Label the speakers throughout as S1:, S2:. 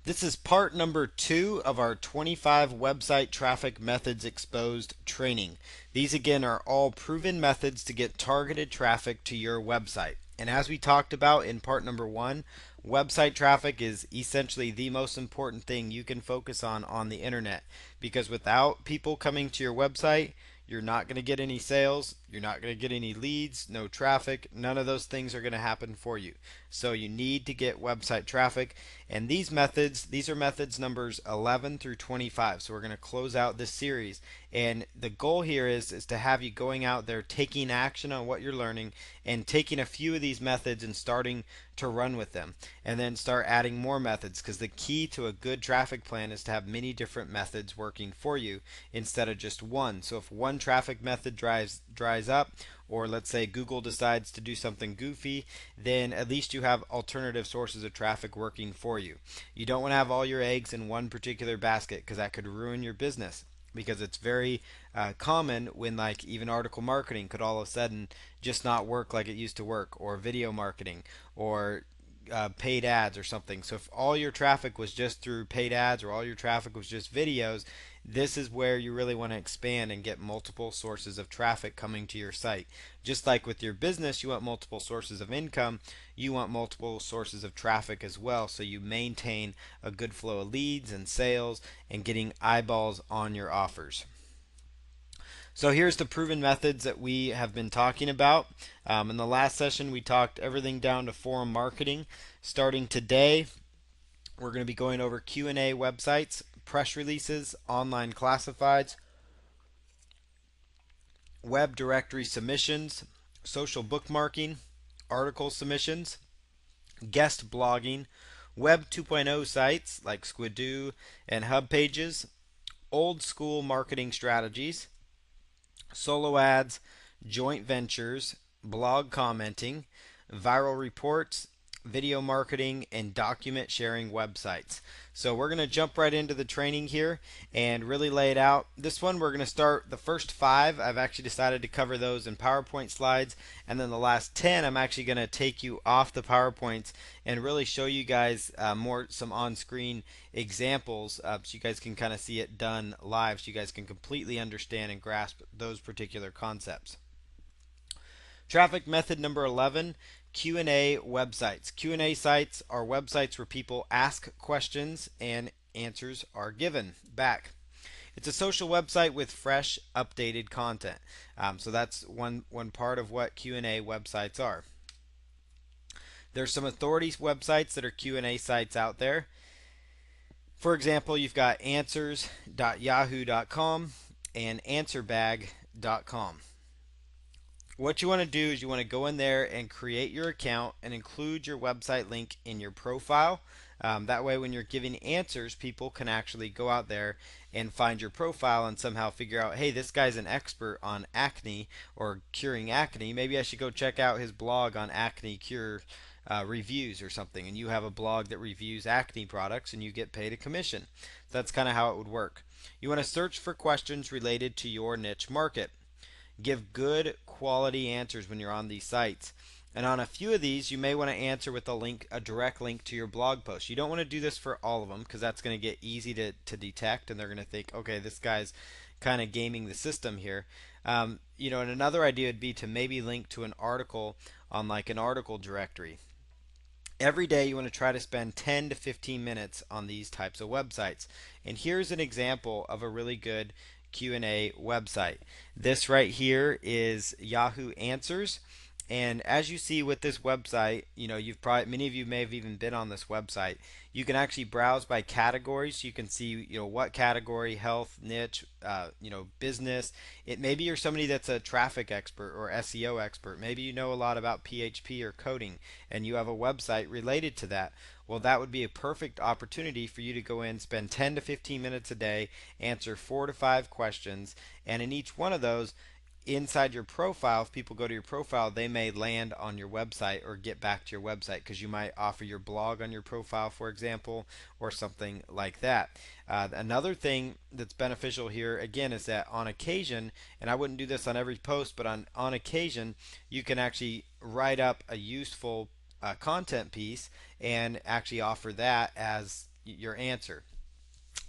S1: This is part number 2 of our 25 website traffic methods exposed training. These again are all proven methods to get targeted traffic to your website. And as we talked about in part number 1, website traffic is essentially the most important thing you can focus on the internet, because without people coming to your website, you're not going to get any sales, you're not going to get any leads, no traffic, none of those things are going to happen for you. So you need to get website traffic. And these are methods numbers 11 through 25. So we're going to close out this series. And the goal here is to have you going out there taking action on what you're learning and taking a few of these methods and starting to run with them. And then start adding more methods, because the key to a good traffic plan is to have many different methods working for you instead of just one. So if one traffic method dries up, or let's say Google decides to do something goofy, then at least you have alternative sources of traffic working for you. You don't want to have all your eggs in one particular basket, because that could ruin your business. Because it's very common when, like, even article marketing could all of a sudden just not work like it used to work, or video marketing, or paid ads or something. So if all your traffic was just through paid ads, or all your traffic was just videos, this is where you really want to expand and get multiple sources of traffic coming to your site. Just like with your business, you want multiple sources of income, you want multiple sources of traffic as well, so you maintain a good flow of leads and sales and getting eyeballs on your offers. So here's the proven methods that we have been talking about. In the last session, we talked everything down to forum marketing. Starting today, we're going to be going over Q&A websites, press releases, online classifieds, web directory submissions, social bookmarking, article submissions, guest blogging, Web 2.0 sites like Squidoo and Hub Pages, old school marketing strategies, solo ads, joint ventures, blog commenting, viral reports, video marketing, and document sharing websites. So we're going to jump right into the training here and really lay it out. This one, we're going to start the first 5. I've actually decided to cover those in PowerPoint slides, and then the last 10 I'm actually going to take you off the PowerPoints and really show you guys some on-screen examples, so you guys can kind of see it done live, so you guys can completely understand and grasp those particular concepts. Traffic method number 11, Q&A websites. Q&A sites are websites where people ask questions and answers are given back. It's a social website with fresh, updated content. So that's one part of what Q&A websites are. There's some authority websites that are Q&A sites out there. For example, you've got answers.yahoo.com and answerbag.com. What you want to do is you want to go in there and create your account and include your website link in your profile. That way, when you're giving answers, people can actually go out there and find your profile and somehow figure out, hey, this guy's an expert on acne or curing acne. Maybe I should go check out his blog on acne cure reviews or something. And you have a blog that reviews acne products and you get paid a commission. So that's kind of how it would work. You want to search for questions related to your niche market. Give good quality answers when you're on these sites. And on a few of these, you may want to answer with a direct link to your blog post. You don't want to do this for all of them, because that's going to get easy to detect, and they're going to think, okay, this guy's kind of gaming the system here. And another idea would be to maybe link to an article on like an article directory. Every day you want to try to spend 10 to 15 minutes on these types of websites. And here's an example of a really good Q&A website. This right here is Yahoo Answers. And as you see with this website, you've probably, many of you may have even been on this website. You can actually browse by categories. You can see, what category, health, niche, business. Maybe you're somebody that's a traffic expert or SEO expert. Maybe you know a lot about PHP or coding, and you have a website related to that. Well, that would be a perfect opportunity for you to go in, spend 10 to 15 minutes a day, answer 4 to 5 questions, and in each one of those, inside your profile, if people go to your profile, they may land on your website or get back to your website, because you might offer your blog on your profile, for example, or something like that. Another thing that's beneficial here, again, is that on occasion, and I wouldn't do this on every post, but on occasion, you can actually write up a useful content piece and actually offer that as your answer.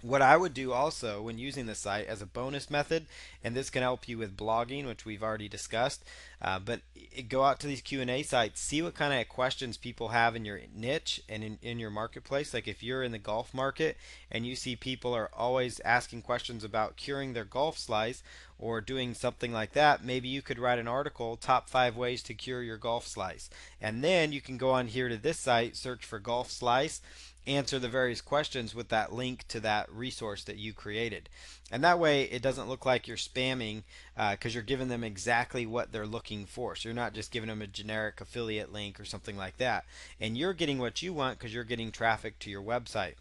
S1: What I would do also when using the site as a bonus method, and this can help you with blogging, which we've already discussed, but go out to these Q&A sites, see what kind of questions people have in your niche and in your marketplace. Like if you're in the golf market and you see people are always asking questions about curing their golf slice or doing something like that, maybe you could write an article, top 5 ways to cure your golf slice. And then you can go on here to this site, search for golf slice, answer the various questions with that link to that resource that you created. And that way it doesn't look like you're spamming because you're giving them exactly what they're looking for. So you're not just giving them a generic affiliate link or something like that. And you're getting what you want because you're getting traffic to your website.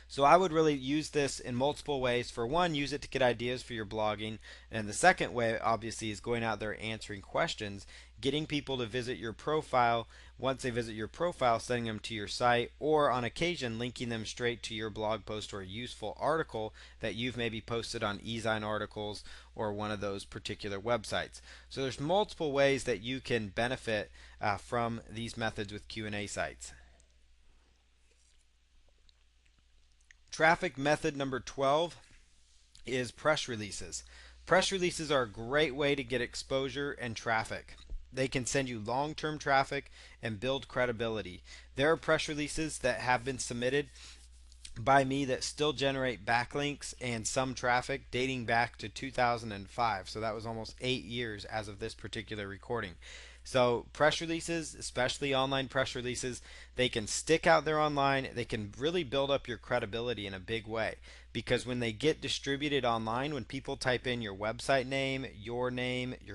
S1: So I would really use this in multiple ways. For one, use it to get ideas for your blogging. And the second way, obviously, is going out there answering questions, getting people to visit your profile. Once they visit your profile, sending them to your site, or on occasion, linking them straight to your blog post or a useful article that you've maybe posted on eZine articles or one of those particular websites. So there's multiple ways that you can benefit from these methods with Q&A sites. Traffic method number 12 is press releases. Press releases are a great way to get exposure and traffic. They can send you long-term traffic and build credibility. There are press releases that have been submitted by me that still generate backlinks and some traffic dating back to 2005. So that was almost 8 years as of this particular recording. So press releases, especially online press releases, they can stick out there online. They can really build up your credibility in a big way, because when they get distributed online, when people type in your website name, your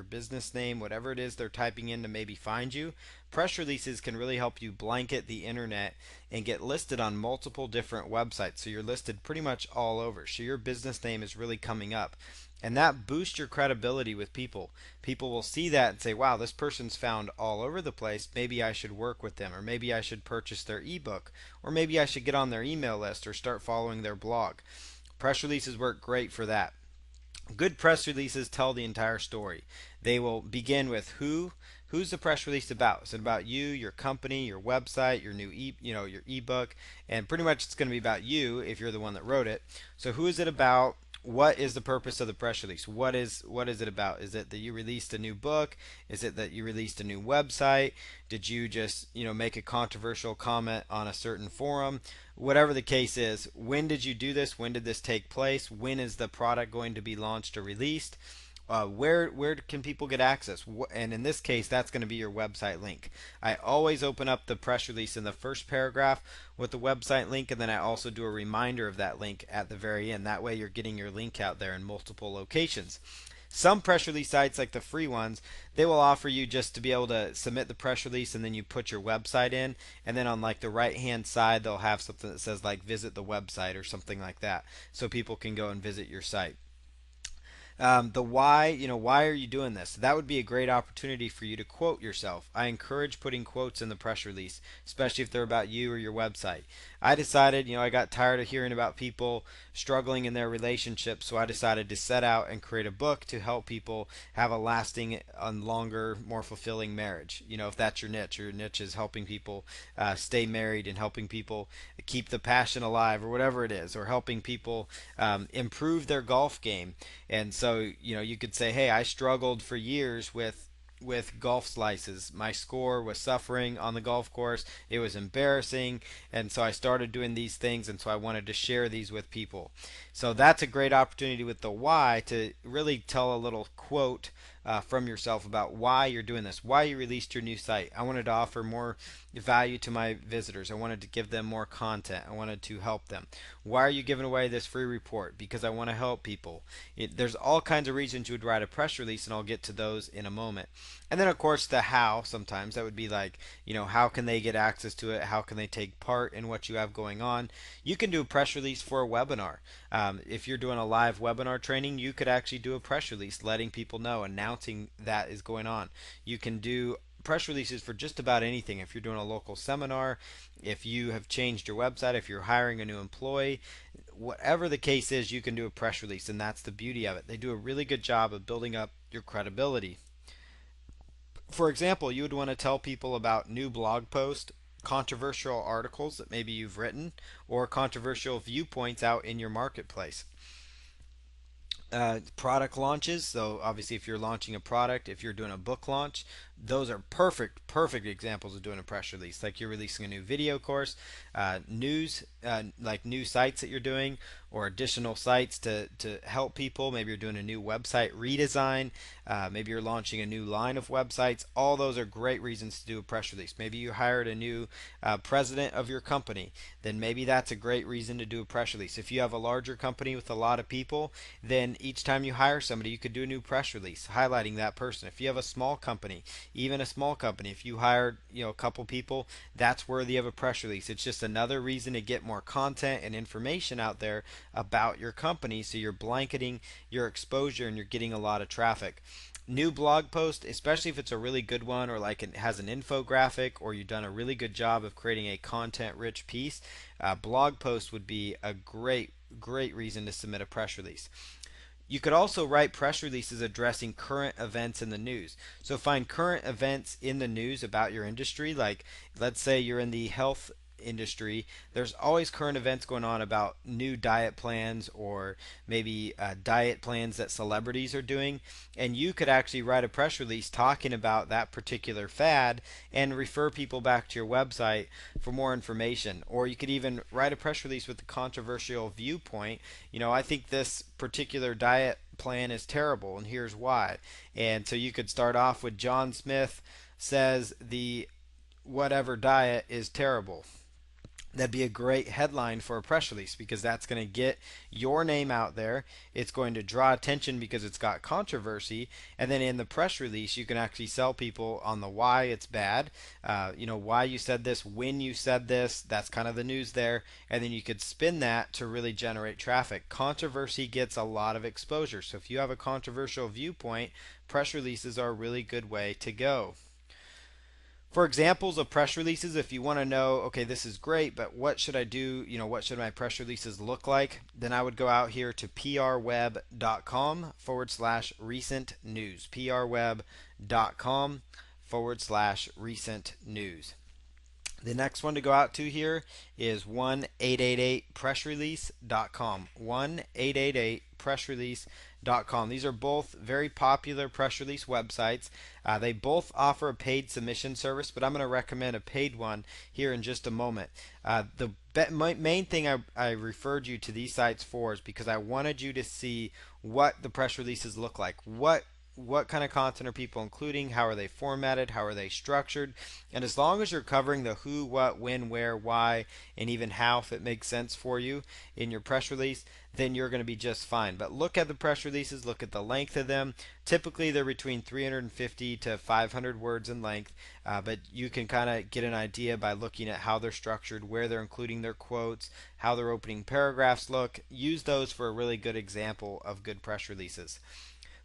S1: business name, whatever it is they're typing in to maybe find you, press releases can really help you blanket the internet and get listed on multiple different websites. So you're listed pretty much all over. So your business name is really coming up. And that boosts your credibility with people. People will see that and say, wow, this person's found all over the place. Maybe I should work with them, or maybe I should purchase their ebook, or maybe I should get on their email list or start following their blog. Press releases work great for that. Good press releases tell the entire story. They will begin with who's the press release about? Is it about you, your company, your website, your your ebook, and pretty much it's going to be about you if you're the one that wrote it. So who is it about? What is the purpose of the press release? What is it about? Is it that you released a new book? Is it that you released a new website? Did you just, make a controversial comment on a certain forum? Whatever the case is, when did you do this? When did this take place? When is the product going to be launched or released? Where can people get access? And in this case, that's going to be your website link. I always open up the press release in the first paragraph with the website link, and then I also do a reminder of that link at the very end. That way you're getting your link out there in multiple locations. Some press release sites, like the free ones, they will offer you just to be able to submit the press release and then you put your website in, and then on like the right hand side they'll have something that says like visit the website or something like that, so people can go and visit your site. The why, why are you doing this? That would be a great opportunity for you to quote yourself. I encourage putting quotes in the press release, especially if they're about you or your website. I decided, I got tired of hearing about people struggling in their relationships, so I decided to set out and create a book to help people have a lasting and longer, more fulfilling marriage. If that's your niche is helping people stay married and helping people keep the passion alive or whatever it is, or helping people improve their golf game. And so, you could say, hey, I struggled for years with golf slices. My score was suffering on the golf course. It was embarrassing. And so I started doing these things. And so I wanted to share these with people. So that's a great opportunity with the why to really tell a little quote from yourself about why you're doing this, why you released your new site. I wanted to offer more value to my visitors. I wanted to give them more content. I wanted to help them. Why are you giving away this free report? Because I want to help people. There's all kinds of reasons you would write a press release, and I'll get to those in a moment. And then, of course, the how. Sometimes that would be like, how can they get access to it? How can they take part in what you have going on? You can do a press release for a webinar. If you're doing a live webinar training, you could actually do a press release letting people know, announcing that is going on. You can do press releases for just about anything. If you're doing a local seminar, if you have changed your website, if you're hiring a new employee, whatever the case is, you can do a press release, and that's the beauty of it. They do a really good job of building up your credibility. For example, you would want to tell people about new blog posts controversial articles that maybe you've written or controversial viewpoints out in your marketplace. Product launches. So obviously, if you're launching a product, if you're doing a book launch, those are perfect examples of doing a press release. Like you're releasing a new video course, news, like new sites that you're doing, or additional sites to help people. Maybe you're doing a new website redesign. Maybe you're launching a new line of websites. All those are great reasons to do a press release. Maybe you hired a new president of your company. Then maybe that's a great reason to do a press release. If you have a larger company with a lot of people, then each time you hire somebody, you could do a new press release highlighting that person. If you have a small company, even a small company, if you hired, a couple people, that's worthy of a press release. It's just another reason to get more content and information out there about your company, so you're blanketing your exposure and you're getting a lot of traffic. New blog post, especially if it's a really good one, or like it has an infographic, or you've done a really good job of creating a content rich piece, blog post would be a great reason to submit a press release. You could also write press releases addressing current events in the news. So find current events in the news about your industry. Like, let's say you're in the health industry, there's always current events going on about new diet plans, or maybe diet plans that celebrities are doing. And you could actually write a press release talking about that particular fad and refer people back to your website for more information. Or you could even write a press release with a controversial viewpoint. I think this particular diet plan is terrible, and here's why. And so you could start off with John Smith says the whatever diet is terrible. That'd be a great headline for a press release, because that's going to get your name out there. It's going to draw attention because it's got controversy. And then in the press release, you can actually sell people on the why it's bad, why you said this, when you said this. That's kind of the news there. And then you could spin that to really generate traffic. Controversy gets a lot of exposure. So if you have a controversial viewpoint, press releases are a really good way to go. For examples of press releases, if you want to know, okay, this is great, but what should I do? What should my press releases look like? Then I would go out here to prweb.com/recent news. prweb.com/recent news. The next one to go out to here is 1-888-pressrelease.com. 1-888-pressrelease.com. These are both very popular press release websites. They both offer a paid submission service, but I'm going to recommend a paid one here in just a moment. The main thing I referred you to these sites for is because I wanted you to see what the press releases look like. What kind of content are people including? How are they formatted? How are they structured? And as long as you're covering the who, what, when, where, why, and even how, if it makes sense for you in your press release, then you're going to be just fine. But look at the press releases, look at the length of them. Typically, they're between 350 to 500 words in length, but you can kind of get an idea by looking at how they're structured, where they're including their quotes, how their opening paragraphs look. Use those for a really good example of good press releases.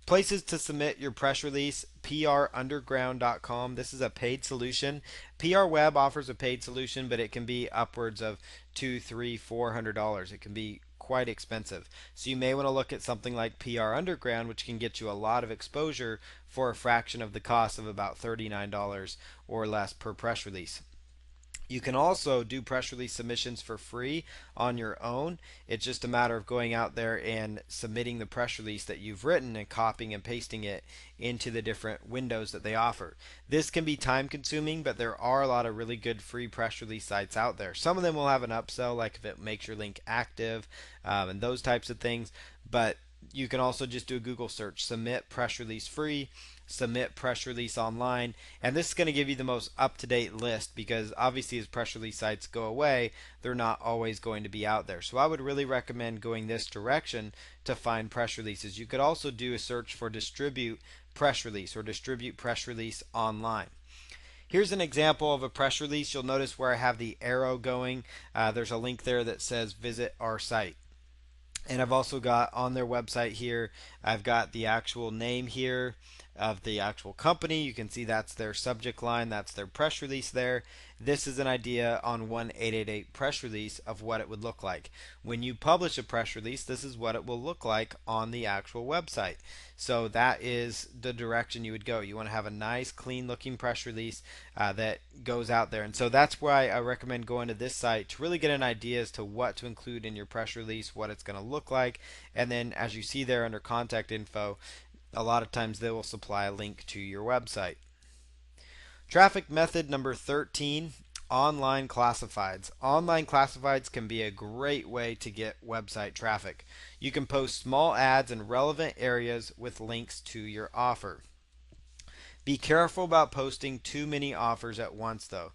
S1: Places to submit your press release: prunderground.com. This is a paid solution. PR Web offers a paid solution, but it can be upwards of $200, $300, $400. It can be quite expensive. So you may want to look at something like PR Underground, which can get you a lot of exposure for a fraction of the cost of about $39 or less per press release. You can also do press release submissions for free on your own. It's just a matter of going out there and submitting the press release that you've written and copying and pasting it into the different windows that they offer. This can be time consuming, but there are a lot of really good free press release sites out there. Some of them will have an upsell, like if it makes your link active, and those types of things. But you can also just do a Google search, submit press release free, submit press release online, and this is going to give you the most up-to-date list, because obviously as press release sites go away, they're not always going to be out there. So I would really recommend going this direction to find press releases. You could also do a search for distribute press release or distribute press release online. Here's an example of a press release. You'll notice where I have the arrow going, there's a link there that says visit our site. And I've also got on their website here, I've got the actual name here. of the actual company. You can see that's their subject line, that's their press release there. This is an idea on one 888 press release of what it would look like. When you publish a press release, this is what it will look like on the actual website. So that is the direction you would go. You want to have a nice, clean looking press release that goes out there. And so that's why I recommend going to this site to really get an idea as to what to include in your press release, what it's going to look like. And then as you see there under contact info, a lot of times they will supply a link to your website. Traffic method number 13, online classifieds. Online classifieds can be a great way to get website traffic. You can post small ads in relevant areas with links to your offer. Be careful about posting too many offers at once, though.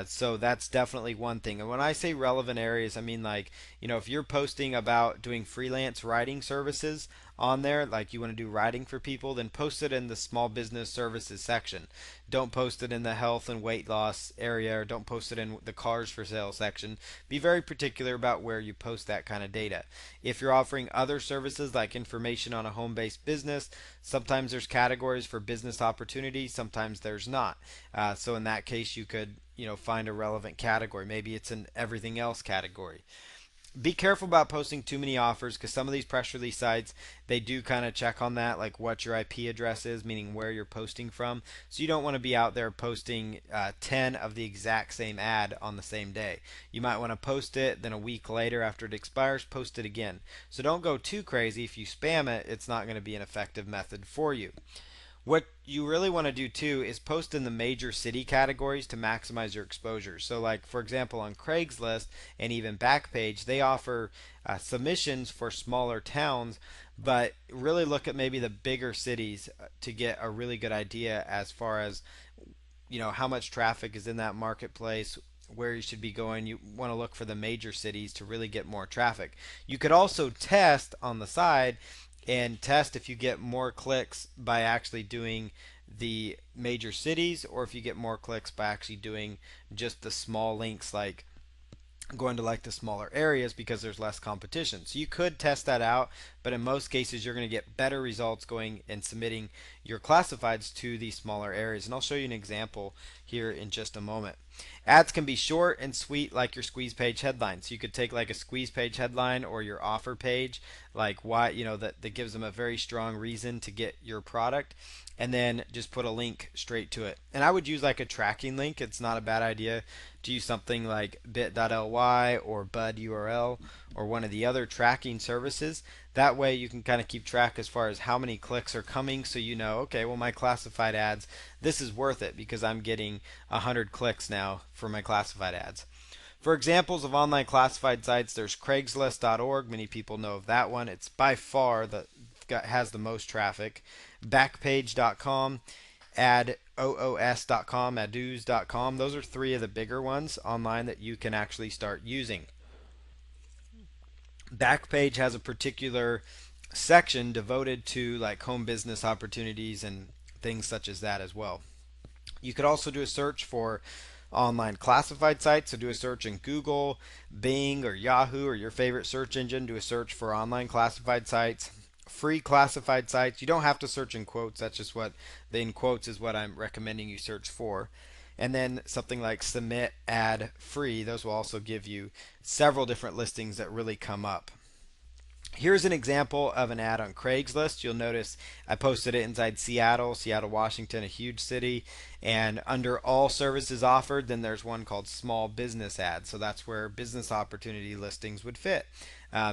S1: So that's definitely one thing. And when I say relevant areas, I mean like, if you're posting about doing freelance writing services on there, like you want to do writing for people, then post it in the small business services section. Don't post it in the health and weight loss area, or don't post it in the cars for sale section. Be very particular about where you post that kind of data. If you're offering other services like information on a home-based business, sometimes there's categories for business opportunities, sometimes there's not. So in that case, you could find a relevant category. Maybe it's an everything else category. Be careful about posting too many offers, because some of these press release sites, they do kind of check on that, like what your IP address is, meaning where you're posting from. So you don't want to be out there posting 10 of the exact same ad on the same day. You might want to post it, then a week later after it expires, post it again. So don't go too crazy. If you spam it, it's not going to be an effective method for you. What you really want to do too is post in the major city categories to maximize your exposure. So like for example on Craigslist and even Backpage, they offer submissions for smaller towns, but really look at maybe the bigger cities to get a really good idea as far as how much traffic is in that marketplace, where you should be going. You want to look for the major cities to really get more traffic. You could also test on the side and test if you get more clicks by actually doing the major cities, or if you get more clicks by actually doing just the small links, like going to like the smaller areas, because there's less competition. So you could test that out, but in most cases you're going to get better results going and submitting your classifieds to these smaller areas. And I'll show you an example here in just a moment. Ads can be short and sweet, like your squeeze page headline. So you could take like a squeeze page headline or your offer page, like why, that gives them a very strong reason to get your product, and then just put a link straight to it. And I would use like a tracking link. It's not a bad idea to use something like bit.ly or bud URL or one of the other tracking services. That way you can kind of keep track as far as how many clicks are coming, so you know, okay, well my classified ads, this is worth it because I'm getting 100 clicks now for my classified ads. For examples of online classified sites, there's Craigslist.org. Many people know of that one. It's by far has the most traffic. Backpage.com, adoos.com, adoos.com. Those are three of the bigger ones online that you can actually start using. Backpage has a particular section devoted to like home business opportunities and things such as that as well. You could also do a search for online classified sites. So do a search in Google, Bing, or Yahoo, or your favorite search engine. Do a search for online classified sites. Free classified sites. You don't have to search in quotes. That's just what the in quotes is what I'm recommending you search for. And then something like submit ad free. Those will also give you several different listings that really come up. Here's an example of an ad on Craigslist. You'll notice I posted it inside Seattle, Washington, a huge city. And under all services offered, then there's one called small business ads. So that's where business opportunity listings would fit.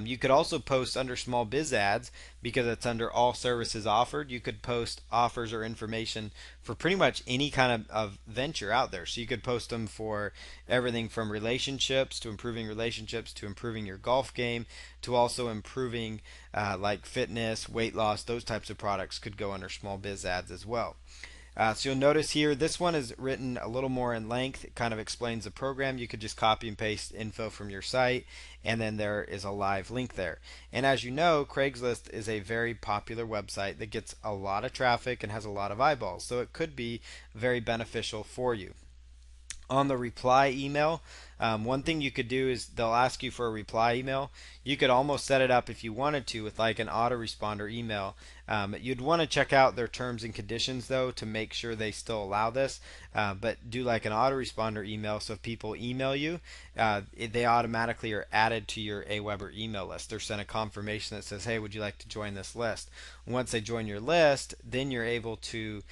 S1: You could also post under small biz ads because it's under all services offered. You could post offers or information for pretty much any kind of venture out there. So you could post them for everything from relationships to improving your golf game, to also improving like fitness, weight loss. Those types of products could go under small biz ads as well. So you'll notice here, this one is written a little more in length. It kind of explains the program. You could just copy and paste info from your site, and then there is a live link there. And as you know, Craigslist is a very popular website that gets a lot of traffic and has a lot of eyeballs. So it could be very beneficial for you. On the reply email, One thing you could do is they'll ask you for a reply email. You could almost set it up if you wanted to with like an autoresponder email. You'd want to check out their terms and conditions though to make sure they still allow this. But do like an autoresponder email, so if people email you, they automatically are added to your Aweber email list. They're sent a confirmation that says, "Hey, would you like to join this list?" Once they join your list, then you're able to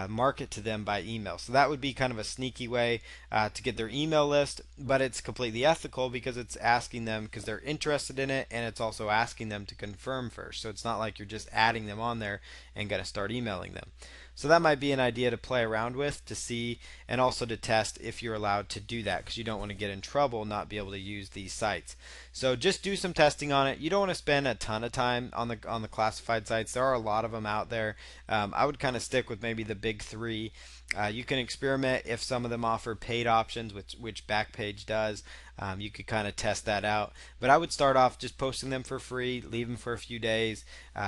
S1: market to them by email. So that would be kind of a sneaky way to get their email list, but it's completely ethical because it's asking them because they're interested in it, and it's also asking them to confirm first. So it's not like you're just adding them on there and going to start emailing them. So that might be an idea to play around with to see, and also to test if you're allowed to do that, because you don't want to get in trouble not be able to use these sites. So just do some testing on it. You don't want to spend a ton of time on the classified sites. There are a lot of them out there. I would kind of stick with maybe the big three. You can experiment if some of them offer paid options, which Backpage does. You could kind of test that out. But I would start off just posting them for free, leave them for a few days,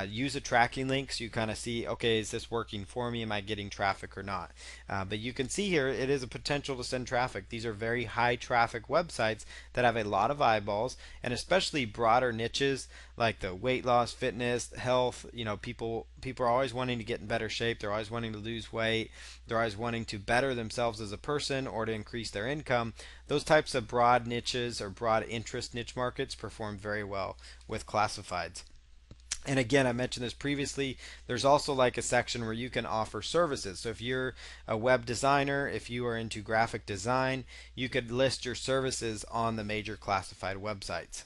S1: use a tracking link so you kind of see, okay, is this working for me? Am I getting traffic or not? But you can see here it is a potential to send traffic. These are very high traffic websites that have a lot of eyeballs, and especially broader niches like the weight loss, fitness, health. People are always wanting to get in better shape. They're always wanting to lose weight. They're always wanting to better themselves as a person or to increase their income. Those types of broad niches or broad interest niche markets perform very well with classifieds. And again, I mentioned this previously, there's also like a section where you can offer services. So if you're a web designer, if you are into graphic design, you could list your services on the major classified websites.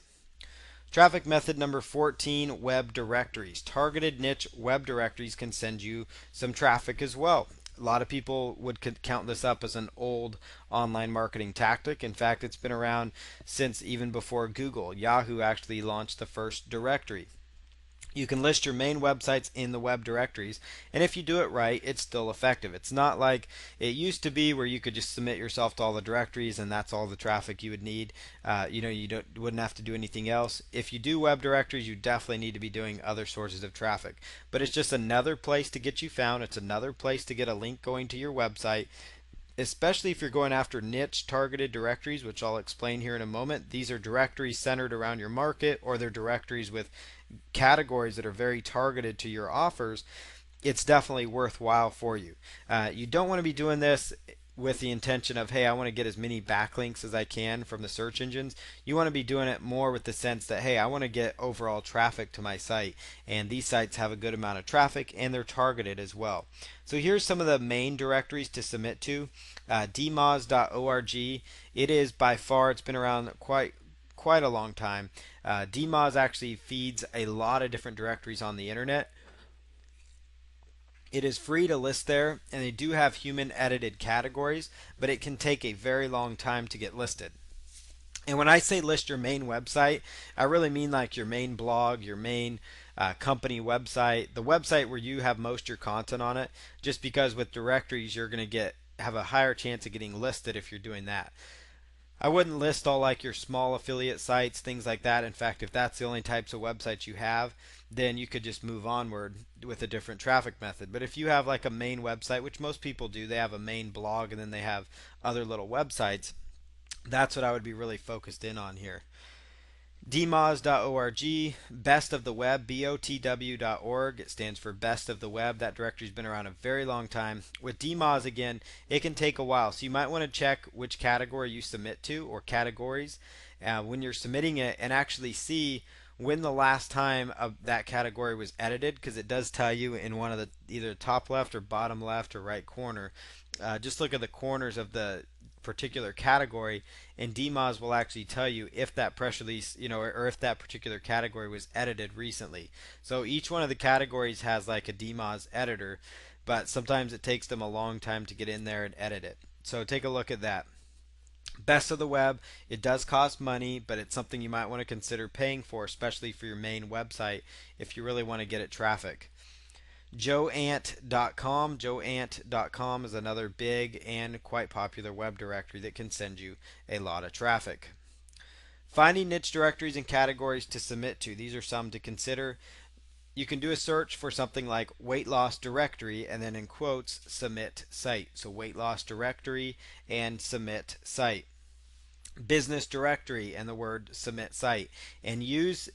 S1: Traffic method number 14, web directories. Targeted niche web directories can send you some traffic as well. A lot of people would count this up as an old online marketing tactic. In fact, it's been around since even before Google. Yahoo actually launched the first directory. You can list your main websites in the web directories, and if you do it right, it's still effective. It's not like it used to be where you could just submit yourself to all the directories and that's all the traffic you would need. Wouldn't have to do anything else. If you do web directories, you definitely need to be doing other sources of traffic. But it's just another place to get you found. It's another place to get a link going to your website, especially if you're going after niche targeted directories, which I'll explain here in a moment. These are directories centered around your market, or they're directories with categories that are very targeted to your offers. It's definitely worthwhile for you. You don't want to be doing this with the intention of, hey, I want to get as many backlinks as I can from the search engines. You want to be doing it more with the sense that, hey, I want to get overall traffic to my site, and these sites have a good amount of traffic and they're targeted as well. So here's some of the main directories to submit to. dmoz.org. It is by far, it's been around quite a long time. DMOZ actually feeds a lot of different directories on the internet. It is free to list there, and they do have human edited categories, but it can take a very long time to get listed. And when I say list your main website, I really mean like your main blog, your main company website, the website where you have most of your content on it, just because with directories you're going to have a higher chance of getting listed if you're doing that. I wouldn't list all like your small affiliate sites, things like that. In fact, if that's the only types of websites you have, then you could just move onward with a different traffic method. But if you have like a main website, which most people do, they have a main blog and then they have other little websites. That's what I would be really focused in on here. dmoz.org, best of the web, botw.org. It stands for best of the web. That directory's been around a very long time. With dmoz, again, it can take a while, so you might want to check which category you submit to, or categories, when you're submitting it, and actually see when the last time that category was edited, because it does tell you in one of the either top left or bottom left or right corner. Just look at the corners of the particular category, and DMOZ will actually tell you if that press release, or if that particular category was edited recently. So each one of the categories has like a DMOZ editor, but sometimes it takes them a long time to get in there and edit it. So take a look at that. Best of the web, it does cost money, but it's something you might want to consider paying for, especially for your main website if you really want to get it traffic. Joant.com. Joant.com is another big and quite popular web directory that can send you a lot of traffic. Finding niche directories and categories to submit to. These are some to consider. You can do a search for something like weight loss directory and then in quotes submit site. So weight loss directory and submit site. business directory and the word submit site, and use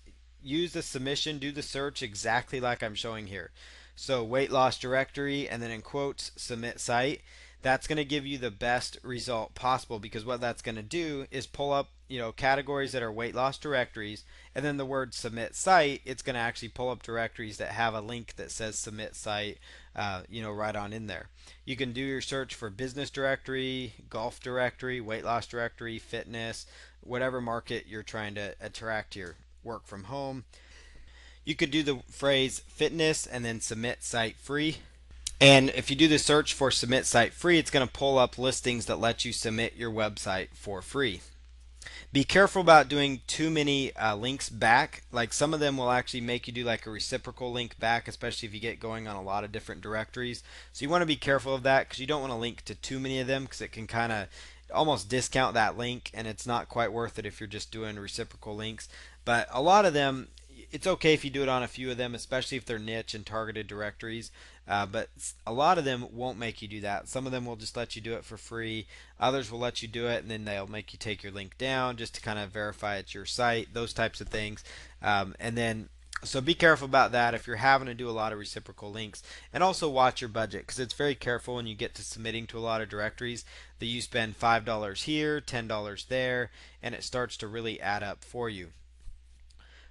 S1: the submission, do the search exactly like I'm showing here. So weight loss directory and then in quotes submit site. That's going to give you the best result possible, because what that's going to do is pull up, categories that are weight loss directories, and then the word submit site, it's going to actually pull up directories that have a link that says submit site, right on in there. You can do your search for business directory, golf directory, weight loss directory, fitness, whatever market you're trying to attract your work from home. You could do the phrase fitness and then submit site free. And if you do the search for submit site free, it's going to pull up listings that let you submit your website for free. Be careful about doing too many links back. Like some of them will actually make you do like a reciprocal link back, especially if you get going on a lot of different directories. So you want to be careful of that, because you don't want to link to too many of them, because it can kind of almost discount that link, and it's not quite worth it if you're just doing reciprocal links. But a lot of them, it's okay if you do it on a few of them, especially if they're niche and targeted directories. But a lot of them won't make you do that. Some of them will just let you do it for free. Others will let you do it, and then they'll make you take your link down just to kind of verify it's your site, those types of things. And then so be careful about that if you're having to do a lot of reciprocal links. And also watch your budget, because it's very careful when you get to submitting to a lot of directories that you spend $5 here, $10 there, and it starts to really add up for you.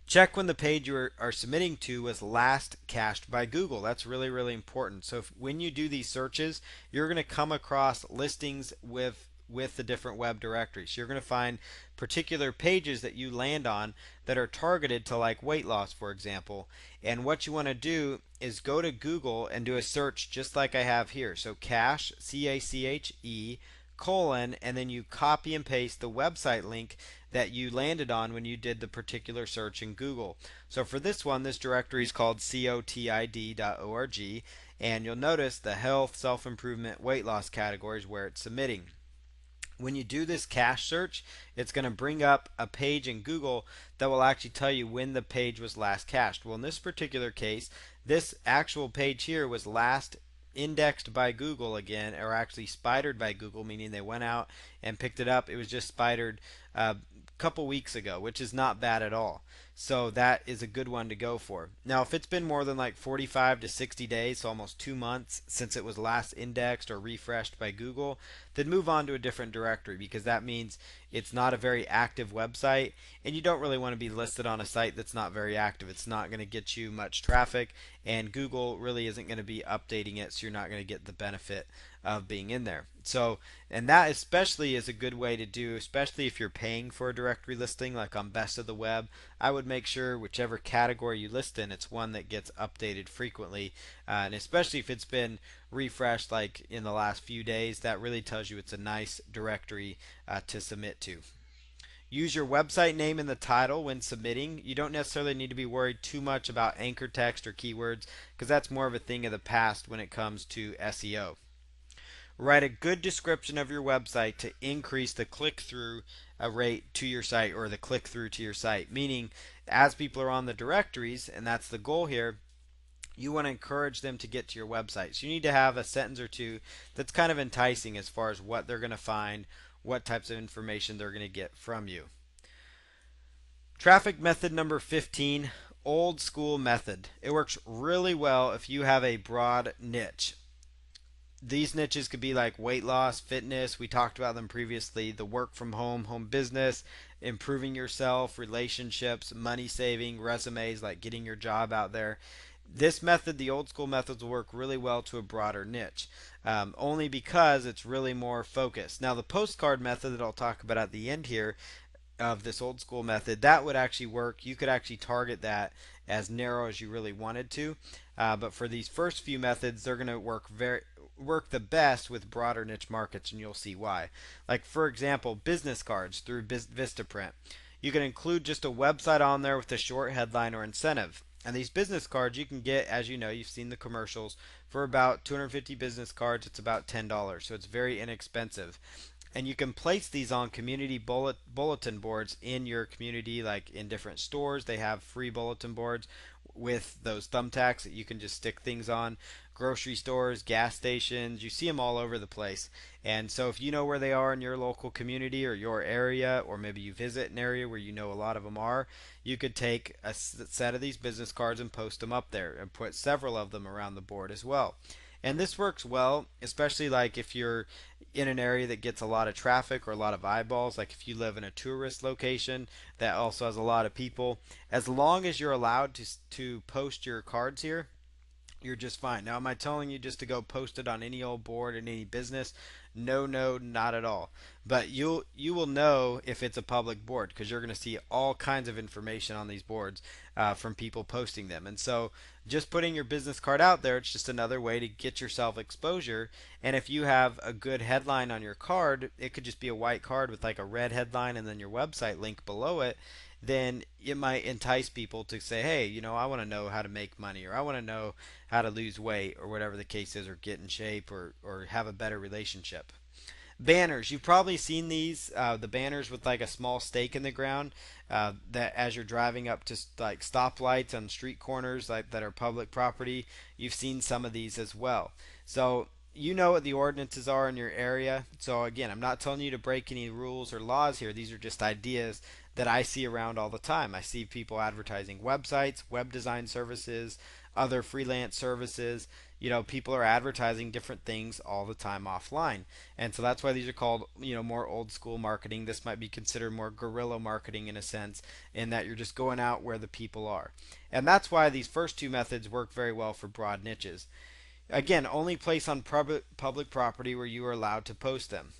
S1: Check when the page you are submitting to was last cached by Google. That's really, really important. So when you do these searches, you're going to come across listings with the different web directories. So you're going to find particular pages that you land on that are targeted to like weight loss, for example. And what you want to do is go to Google and do a search just like I have here. So cache, CACHE, colon, and then you copy and paste the website link that you landed on when you did the particular search in Google. So for this one, this directory is called cotid.org, and you'll notice the health, self-improvement, weight loss categories where it's submitting. When you do this cache search, it's going to bring up a page in Google that will actually tell you when the page was last cached. Well, in this particular case, this actual page here was last indexed by Google again, or actually spidered by Google, meaning they went out and picked it up. It was just spidered a couple weeks ago, which is not bad at all. So that is a good one to go for. Now, if it's been more than like 45 to 60 days, so almost 2 months since it was last indexed or refreshed by Google, then move on to a different directory, because that means it's not a very active website, and you don't really want to be listed on a site that's not very active. It's not going to get you much traffic, and Google really isn't going to be updating it, so you're not going to get the benefit of being in there. So, and that especially is a good way to do, especially if you're paying for a directory listing like on Best of the Web. I would make sure whichever category you list in, it's one that gets updated frequently, and especially if it's been refreshed like in the last few days, that really tells you it's a nice directory to submit to. Use your website name in the title when submitting. You don't necessarily need to be worried too much about anchor text or keywords, because that's more of a thing of the past when it comes to SEO. Write a good description of your website to increase the click-through rate to your site, or the click-through to your site. Meaning, as people are on the directories, and that's the goal here, you want to encourage them to get to your website. So you need to have a sentence or two that's kind of enticing as far as what they're going to find, what types of information they're going to get from you. Traffic method number 15, old school method. It works really well if you have a broad niche. These niches could be like weight loss, fitness, we talked about them previously, the work from home, home business, improving yourself, relationships, money saving, resumes, like getting your job out there. This method, the old school methods, will work really well to a broader niche, only because it's really more focused. Now, the postcard method that I'll talk about at the end here of this old school method, that would actually work. You could actually target that as narrow as you really wanted to. But for these first few methods, they're going to work the best with broader niche markets, and you'll see why. Like for example, business cards through Vistaprint. You can include just a website on there with a short headline or incentive. And these business cards you can get, as you know, you've seen the commercials, for about 250 business cards. It's about $10, so it's very inexpensive. And you can place these on community bulletin boards in your community, like in different stores. They have free bulletin boards with those thumbtacks that you can just stick things on. grocery stores, gas stations. You see them all over the place. And so if you know where they are in your local community or your area, or maybe you visit an area where you know a lot of them are, you could take a set of these business cards and post them up there and put several of them around the board as well. And this works well, especially like if you're in an area that gets a lot of traffic or a lot of eyeballs, like if you live in a tourist location that also has a lot of people. As long as you're allowed to post your cards here, you're just fine. Now, am I telling you just to go post it on any old board in any business? No, no, not at all. But you will know if it's a public board because you're going to see all kinds of information on these boards from people posting them. And so, just putting your business card out there, it's just another way to get yourself exposure. And if you have a good headline on your card, it could just be a white card with like a red headline and then your website link below it, then it might entice people to say, hey, I want to know how to make money, or I want to know how to lose weight, or whatever the case is, or get in shape, or have a better relationship. Banners, you've probably seen these, the banners with like a small stake in the ground, that as you're driving up to like stoplights on street corners like that are public property. You've seen some of these as well. So you know what the ordinances are in your area. So again, I'm not telling you to break any rules or laws here. These are just ideas that I see around all the time. I see people advertising websites, web design services, other freelance services. People are advertising different things all the time offline. And so that's why these are called, more old school marketing. This might be considered more guerrilla marketing in a sense, in that you're just going out where the people are. And that's why these first two methods work very well for broad niches. Again, only place on public property where you are allowed to post them.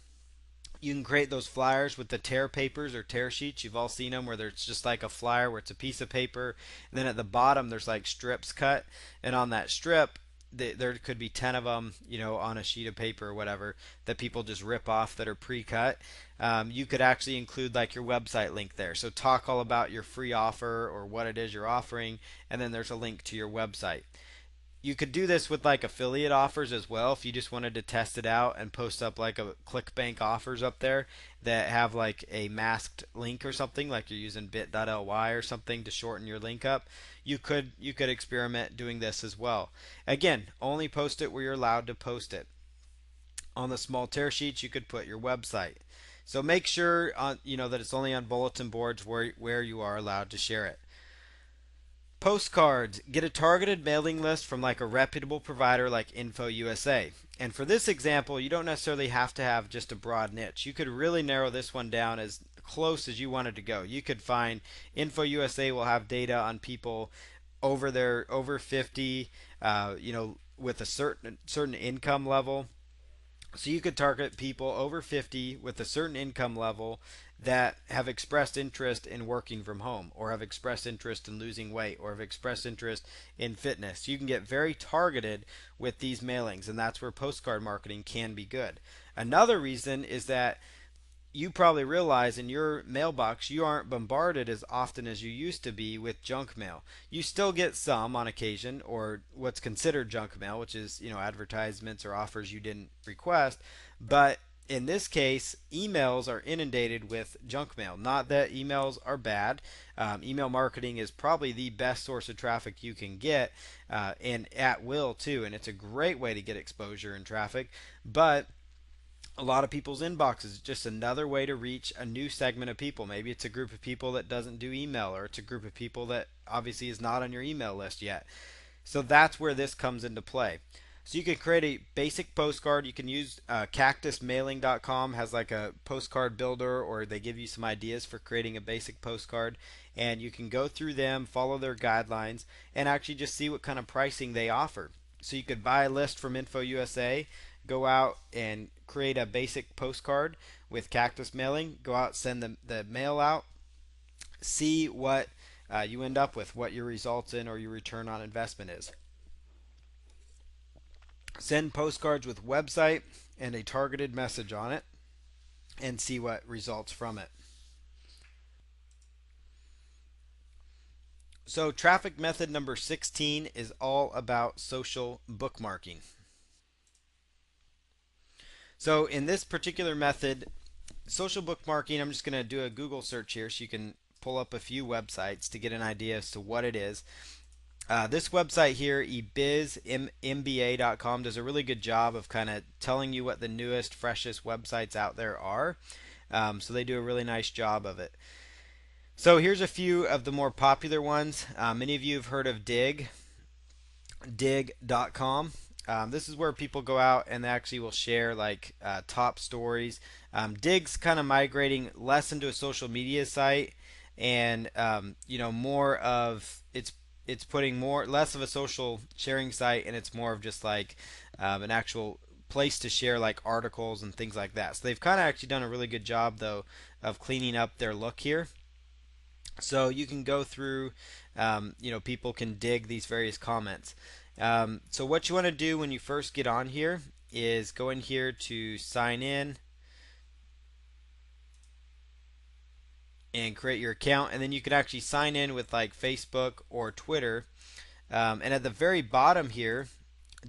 S1: You can create those flyers with the tear papers or tear sheets. You've all seen them where there's just like a flyer where it's a piece of paper, and then at the bottom there's like strips cut, and on that strip there could be 10 of them, on a sheet of paper or whatever, that people just rip off that are pre-cut. You could actually include like your website link there. So talk all about your free offer or what it is you're offering, and then there's a link to your website. You could do this with like affiliate offers as well if you just wanted to test it out and post up like a ClickBank offers up there that have like a masked link or something, like you're using bit.ly or something to shorten your link up. You could experiment doing this as well. Again, only post it where you're allowed to post it. On the small tear sheets you could put your website. So make sure that it's only on bulletin boards where you are allowed to share it. Postcards. Get a targeted mailing list from like a reputable provider like InfoUSA. And for this example, you don't necessarily have to have just a broad niche. You could really narrow this one down as close as you wanted to go. You could find InfoUSA will have data on people over 50, with a certain income level. So you could target people over 50 with a certain income level that have expressed interest in working from home, or have expressed interest in losing weight, or have expressed interest in fitness. You can get very targeted with these mailings, and that's where postcard marketing can be good. Another reason is that you probably realize in your mailbox you aren't bombarded as often as you used to be with junk mail. You still get some on occasion, or what's considered junk mail, which is, advertisements or offers you didn't request. But in this case, emails are inundated with junk mail. Not that emails are bad. Email marketing is probably the best source of traffic you can get, and at will too. And it's a great way to get exposure and traffic. But a lot of people's inboxes is just another way to reach a new segment of people. Maybe it's a group of people that doesn't do email, or it's a group of people that obviously is not on your email list yet. So that's where this comes into play. So you can create a basic postcard. You can use cactusmailing.com has like a postcard builder, or they give you some ideas for creating a basic postcard, and you can go through them, follow their guidelines, and actually just see what kind of pricing they offer. So you could buy a list from InfoUSA, go out and create a basic postcard with Cactus Mailing, go out, send the mail out, see what you end up with, what your results in or your return on investment is. Send postcards with website and a targeted message on it, and see what results from it. So traffic method number 16 is all about social bookmarking. So in this particular method, social bookmarking, I'm just going to do a Google search here so you can pull up a few websites to get an idea as to what it is. This website here, ebizmba.com, does a really good job of kind of telling you what the newest, freshest websites out there are. So they do a really nice job of it. So here's a few of the more popular ones. Many of you have heard of dig.com. This is where people go out and they actually will share like top stories. Dig's kind of migrating less into a social media site, and more of it's putting more less of a social sharing site, and it's more of just like an actual place to share like articles and things like that. So they've kind of actually done a really good job though of cleaning up their look here. So you can go through, people can dig these various comments. So what you want to do when you first get on here is go in here to sign in and create your account, and then you can actually sign in with like Facebook or Twitter. And at the very bottom here,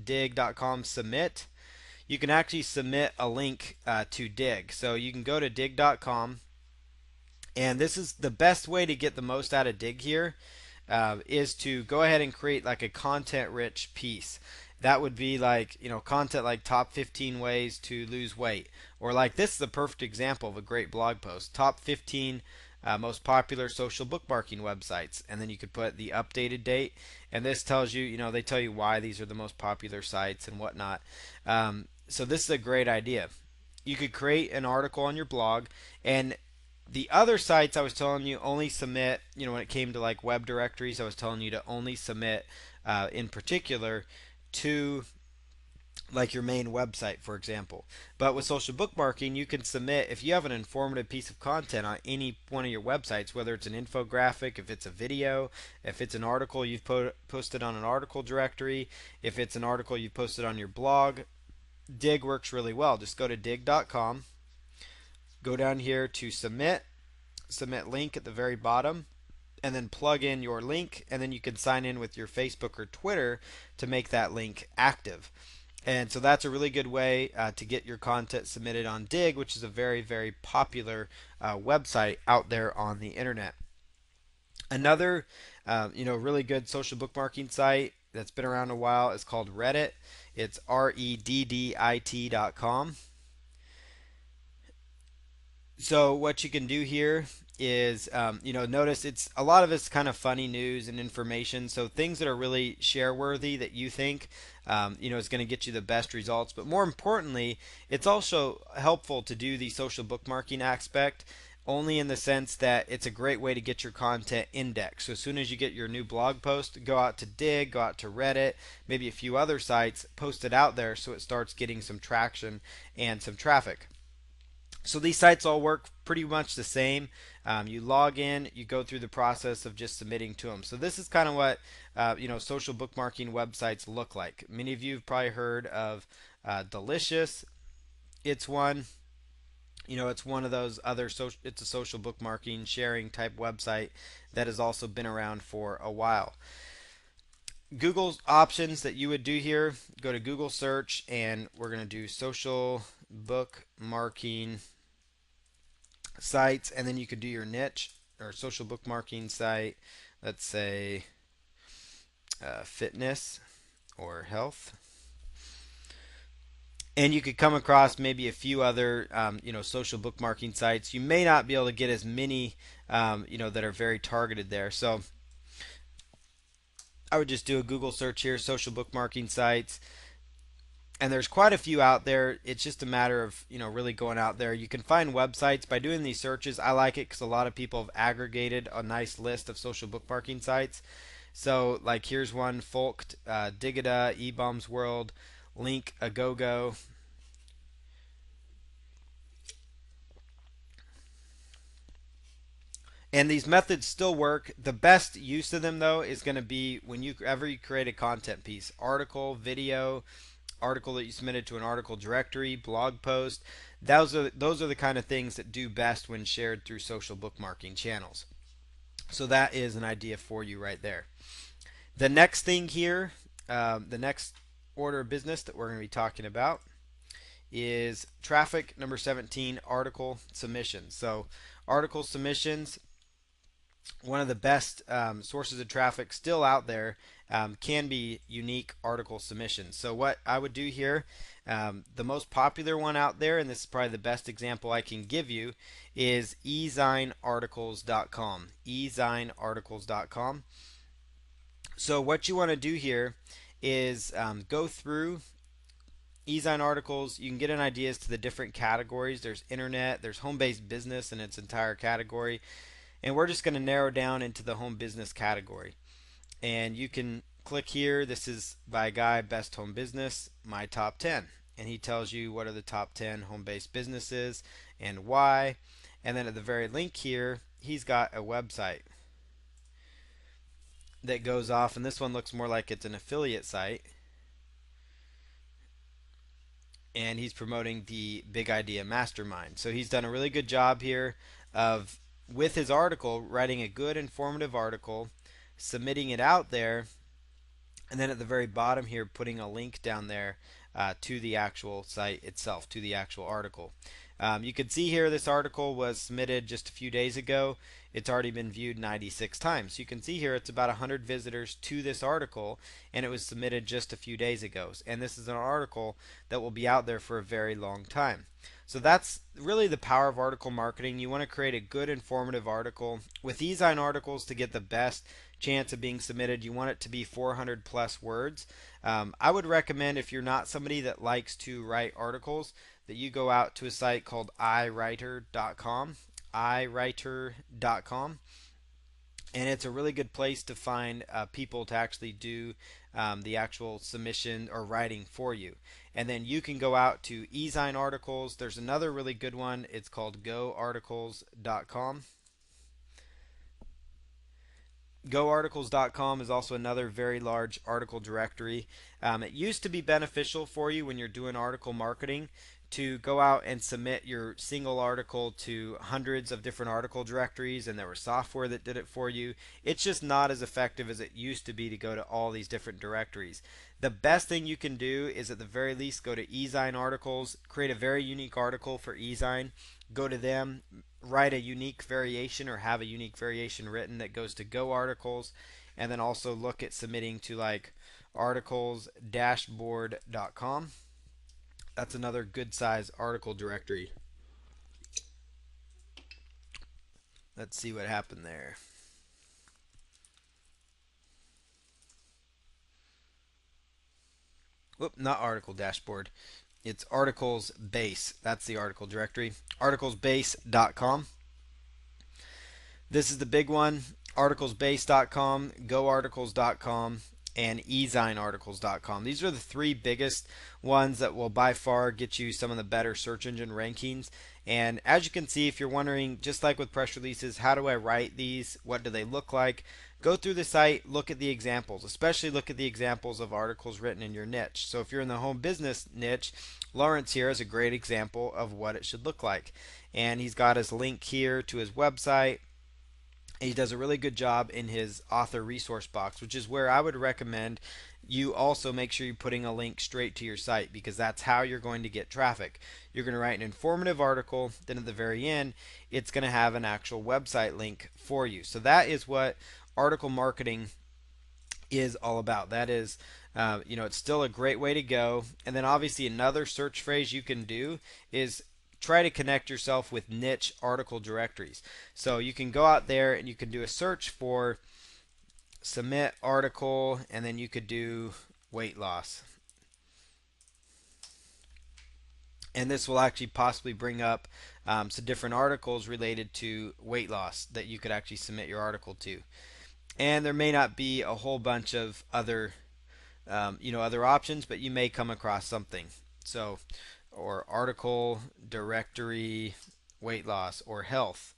S1: dig.com submit, you can actually submit a link to Dig. So you can go to dig.com, and this is the best way to get the most out of Dig here, is to go ahead and create like a content rich piece. That would be like, content like top 15 ways to lose weight. Or like this is the perfect example of a great blog post. Top 15 most popular social bookmarking websites. And then you could put the updated date. And this tells you, they tell you why these are the most popular sites and whatnot. So this is a great idea. You could create an article on your blog, and the other sites I was telling you only submit, when it came to like web directories, I was telling you to only submit in particular to like your main website, for example. But with social bookmarking, you can submit if you have an informative piece of content on any one of your websites, whether it's an infographic, if it's a video, if it's an article you've posted on an article directory, if it's an article you've posted on your blog. Dig works really well. Just go to dig.com, go down here to submit link at the very bottom, and then plug in your link, and then you can sign in with your Facebook or Twitter to make that link active. And so that's a really good way to get your content submitted on Dig, which is a very, very popular website out there on the internet. Another, really good social bookmarking site that's been around a while is called Reddit. It's reddit.com. So what you can do here is, notice it's a lot of it's kind of funny news and information. So things that are really share worthy that you think, is going to get you the best results. But more importantly, it's also helpful to do the social bookmarking aspect only in the sense that it's a great way to get your content indexed. So as soon as you get your new blog post, go out to Dig, go out to Reddit, maybe a few other sites, post it out there so it starts getting some traction and some traffic. So these sites all work pretty much the same. You log in, you go through the process of just submitting to them. So this is kind of what social bookmarking websites look like. Many of you have probably heard of Delicious. It's one. It's one of those other social. It's a social bookmarking sharing type website that has also been around for a while. Google's options that you would do here: go to Google search, and we're going to do social bookmarking sites, and then you could do your niche or social bookmarking site. Let's say fitness or health, and you could come across maybe a few other social bookmarking sites. You may not be able to get as many that are very targeted there. So I would just do a Google search here, social bookmarking sites, and there's quite a few out there. It's just a matter of really going out there. You can find websites by doing these searches. I like it because a lot of people have aggregated a nice list of social bookmarking sites. So like here's one: Folkt, Digida, eBaum's World, Link, Agogo. And these methods still work. The best use of them though is going to be when you create a content piece, article, video, article that you submitted to an article directory, blog post. Those are the kind of things that do best when shared through social bookmarking channels. So that is an idea for you right there. The next thing here, the next order of business that we're going to be talking about is traffic number 17, article submissions. So article submissions, one of the best sources of traffic still out there can be unique article submissions. So what I would do here, the most popular one out there, and this is probably the best example I can give you, is ezinearticles.com. ezinearticles.com. So what you want to do here is go through Ezine articles. You can get an idea as to the different categories. There's internet, there's home-based business in its entire category, and we're just going to narrow down into the home business category. And you can click here. This is by a guy, Best Home Business, my top 10. And he tells you what are the top 10 home-based businesses and why. And then at the very link here, he's got a website that goes off, and this one looks more like it's an affiliate site. And he's promoting the Big Idea Mastermind. So he's done a really good job here of, with his article, writing a good informative article, submitting it out there, and then at the very bottom here putting a link down there to the actual site itself, to the actual article. You can see here this article was submitted just a few days ago. It's already been viewed 96 times. You can see here it's about 100 visitors to this article, and it was submitted just a few days ago. And this is an article that will be out there for a very long time. So that's really the power of article marketing. You want to create a good informative article. With Ezine articles, to get the best chance of being submitted, you want it to be 400 plus words. I would recommend, if you're not somebody that likes to write articles, that you go out to a site called iWriter.com. iWriter.com. And it's a really good place to find people to actually do the actual submission or writing for you. And then you can go out to Ezine articles. There's another really good one. It's called GoArticles.com. GoArticles.com is also another very large article directory. It used to be beneficial for you when you're doing article marketing to go out and submit your single article to hundreds of different article directories, and there was software that did it for you. It's just not as effective as it used to be to go to all these different directories. The best thing you can do is at the very least go to Ezine articles, create a very unique article for Ezine, go to them, write a unique variation or have a unique variation written that goes to Go Articles, and then also look at submitting to like articlesdashboard.com. That's another good size article directory. Let's see what happened there. Whoop, not article dashboard. It's articles base. That's the article directory. Articlesbase.com. This is the big one. Articlesbase.com, GoArticles.com, and EzineArticles.com. These are the three biggest ones that will by far get you some of the better search engine rankings. And as you can see, if you're wondering, just like with press releases, how do I write these? What do they look like? Go through the site, look at the examples, especially look at the examples of articles written in your niche. So if you're in the home business niche, Lawrence here is a great example of what it should look like. And he's got his link here to his website. He does a really good job in his author resource box, which is where I would recommend you also make sure you're putting a link straight to your site, because that's how you're going to get traffic. You're going to write an informative article, then at the very end it's going to have an actual website link for you. So that is what article marketing is all about. That is, it's still a great way to go. And then obviously another search phrase you can do is try to connect yourself with niche article directories. So you can go out there and you can do a search for submit article, and then you could do weight loss. And this will actually possibly bring up some different articles related to weight loss that you could actually submit your article to. And there may not be a whole bunch of other other options, but you may come across something. So, or article directory weight loss or health.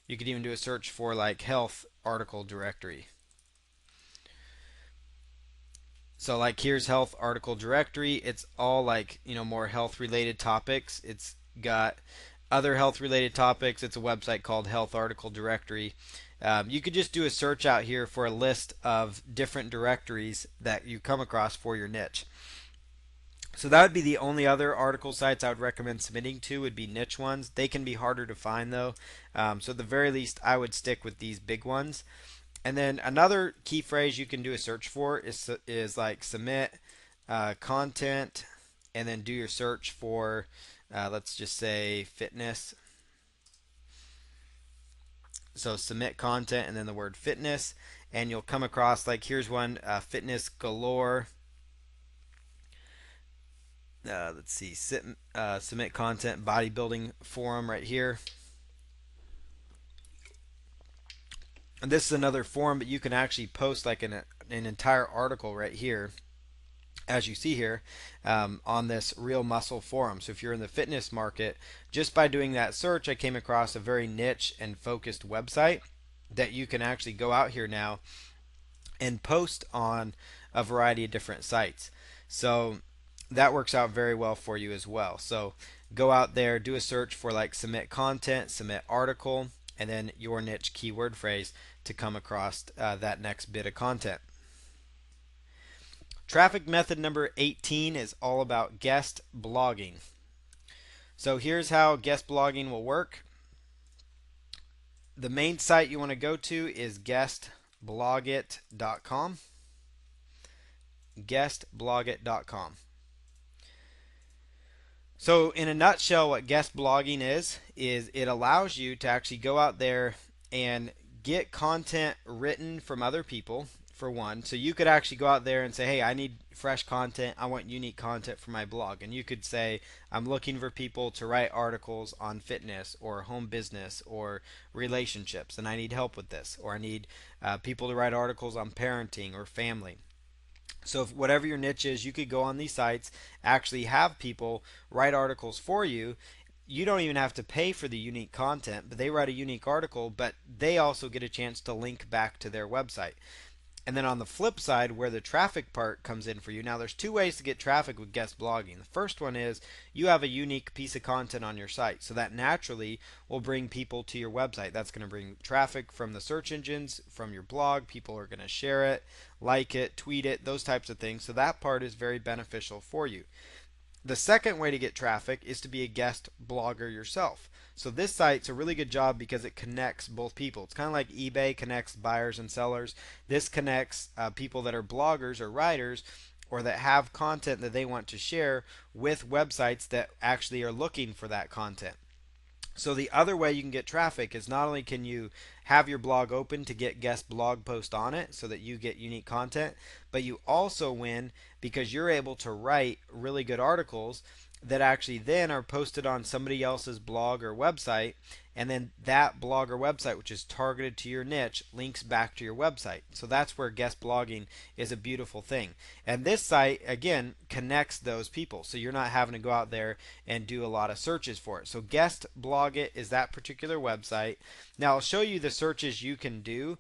S1: You could even do a search for like health article directory. So like here's health article directory. It's all like, more health related topics. It's got other health related topics. It's a website called Health Article Directory. You could just do a search out here for a list of different directories that you come across for your niche. So that would be the only other article sites I would recommend submitting to would be niche ones. They can be harder to find though. So at the very least, I would stick with these big ones. And then another key phrase you can do a search for is like submit content, and then do your search for let's just say fitness. So submit content and then the word fitness, and you'll come across like here's one fitness galore. Let's see, submit content bodybuilding forum right here. And this is another forum, but you can actually post like an entire article right here, as you see here, on this Real Muscle forum. So if you're in the fitness market, just by doing that search, I came across a very niche and focused website that you can actually go out here now and post on a variety of different sites. So that works out very well for you as well. So go out there, do a search for like submit content, submit article, and then your niche keyword phrase to come across that next bit of content. Traffic method number 18 is all about guest blogging. So here's how guest blogging will work. The main site you want to go to is guestblogit.com. Guestblogit.com. So in a nutshell, what guest blogging is it allows you to actually go out there and get content written from other people, for one. So you could actually go out there and say, hey, I need fresh content. I want unique content for my blog. And you could say, I'm looking for people to write articles on fitness or home business or relationships, and I need help with this. Or I need people to write articles on parenting or family. So if whatever your niche is, you could go on these sites, actually have people write articles for you. You don't even have to pay for the unique content, but they write a unique article, but they also get a chance to link back to their website. And then on the flip side, where the traffic part comes in for you, now there's two ways to get traffic with guest blogging. The first one is you have a unique piece of content on your site, so that naturally will bring people to your website. That's going to bring traffic from the search engines, from your blog. People are going to share it, like it, tweet it, those types of things. So that part is very beneficial for you. The second way to get traffic is to be a guest blogger yourself. So this site's a really good job because it connects both people. It's kind of like eBay connects buyers and sellers. This connects people that are bloggers or writers or that have content that they want to share with websites that actually are looking for that content. So the other way you can get traffic is not only can you have your blog open to get guest blog post on it so that you get unique content, but you also win because you're able to write really good articles that actually then are posted on somebody else's blog or website, and then that blog or website, which is targeted to your niche, links back to your website. So that's where guest blogging is a beautiful thing. And this site again connects those people, so you're not having to go out there and do a lot of searches for it. So guest blogit is that particular website. Now I'll show you the searches you can do.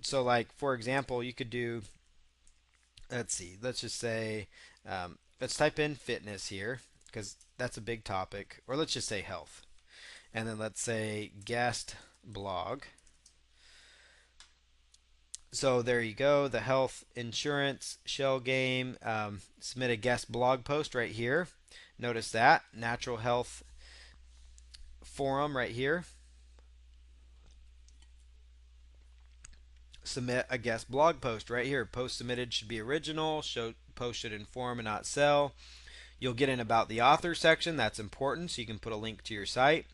S1: So like for example, you could do, let's see, let's just say let's type in fitness here because that's a big topic, or let's just say health, and then let's say guest blog. So there you go, the health insurance shell game. Submit a guest blog post right here. Notice that natural health forum right here. Submit a guest blog post right here. Post submitted should be original. Post should inform and not sell. You'll get an about the author section. That's important, so you can put a link to your site.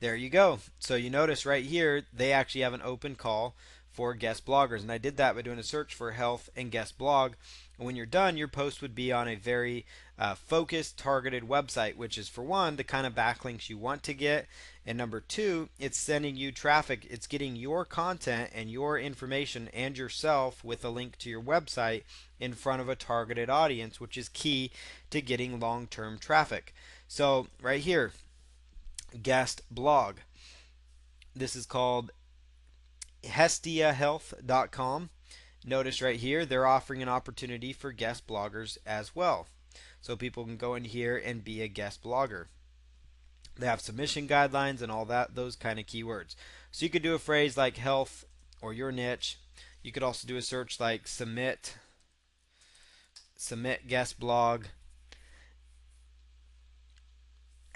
S1: There you go. So you notice right here they actually have an open call for guest bloggers, and I did that by doing a search for health and guest blog. And when you're done, your post would be on a very focused, targeted website, which is for one the kind of backlinks you want to get, and number two, it's sending you traffic. It's getting your content and your information and yourself with a link to your website in front of a targeted audience, which is key to getting long-term traffic. So right here, guest blog. This is called hestiahealth.com. Notice right here they're offering an opportunity for guest bloggers as well. So people can go in here and be a guest blogger. They have submission guidelines and all that, those kind of keywords. So you could do a phrase like health or your niche. You could also do a search like submit guest blog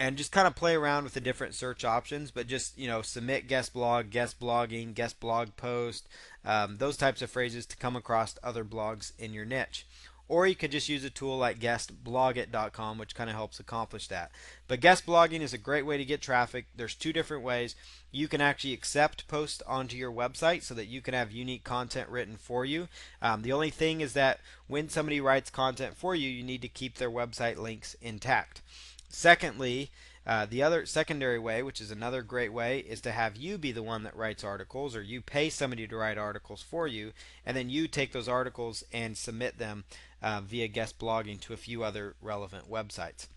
S1: and just kind of play around with the different search options, but just submit guest blog, guest blogging, guest blog post, those types of phrases to come across other blogs in your niche. Or you could just use a tool like guestblogit.com, which kind of helps accomplish that. But guest blogging is a great way to get traffic. There's two different ways. You can actually accept posts onto your website so that you can have unique content written for you. The only thing is that when somebody writes content for you, you need to keep their website links intact. Secondly, the other secondary way, which is another great way, is to have you be the one that writes articles, or you pay somebody to write articles for you, and then you take those articles and submit them via guest blogging to a few other relevant websites.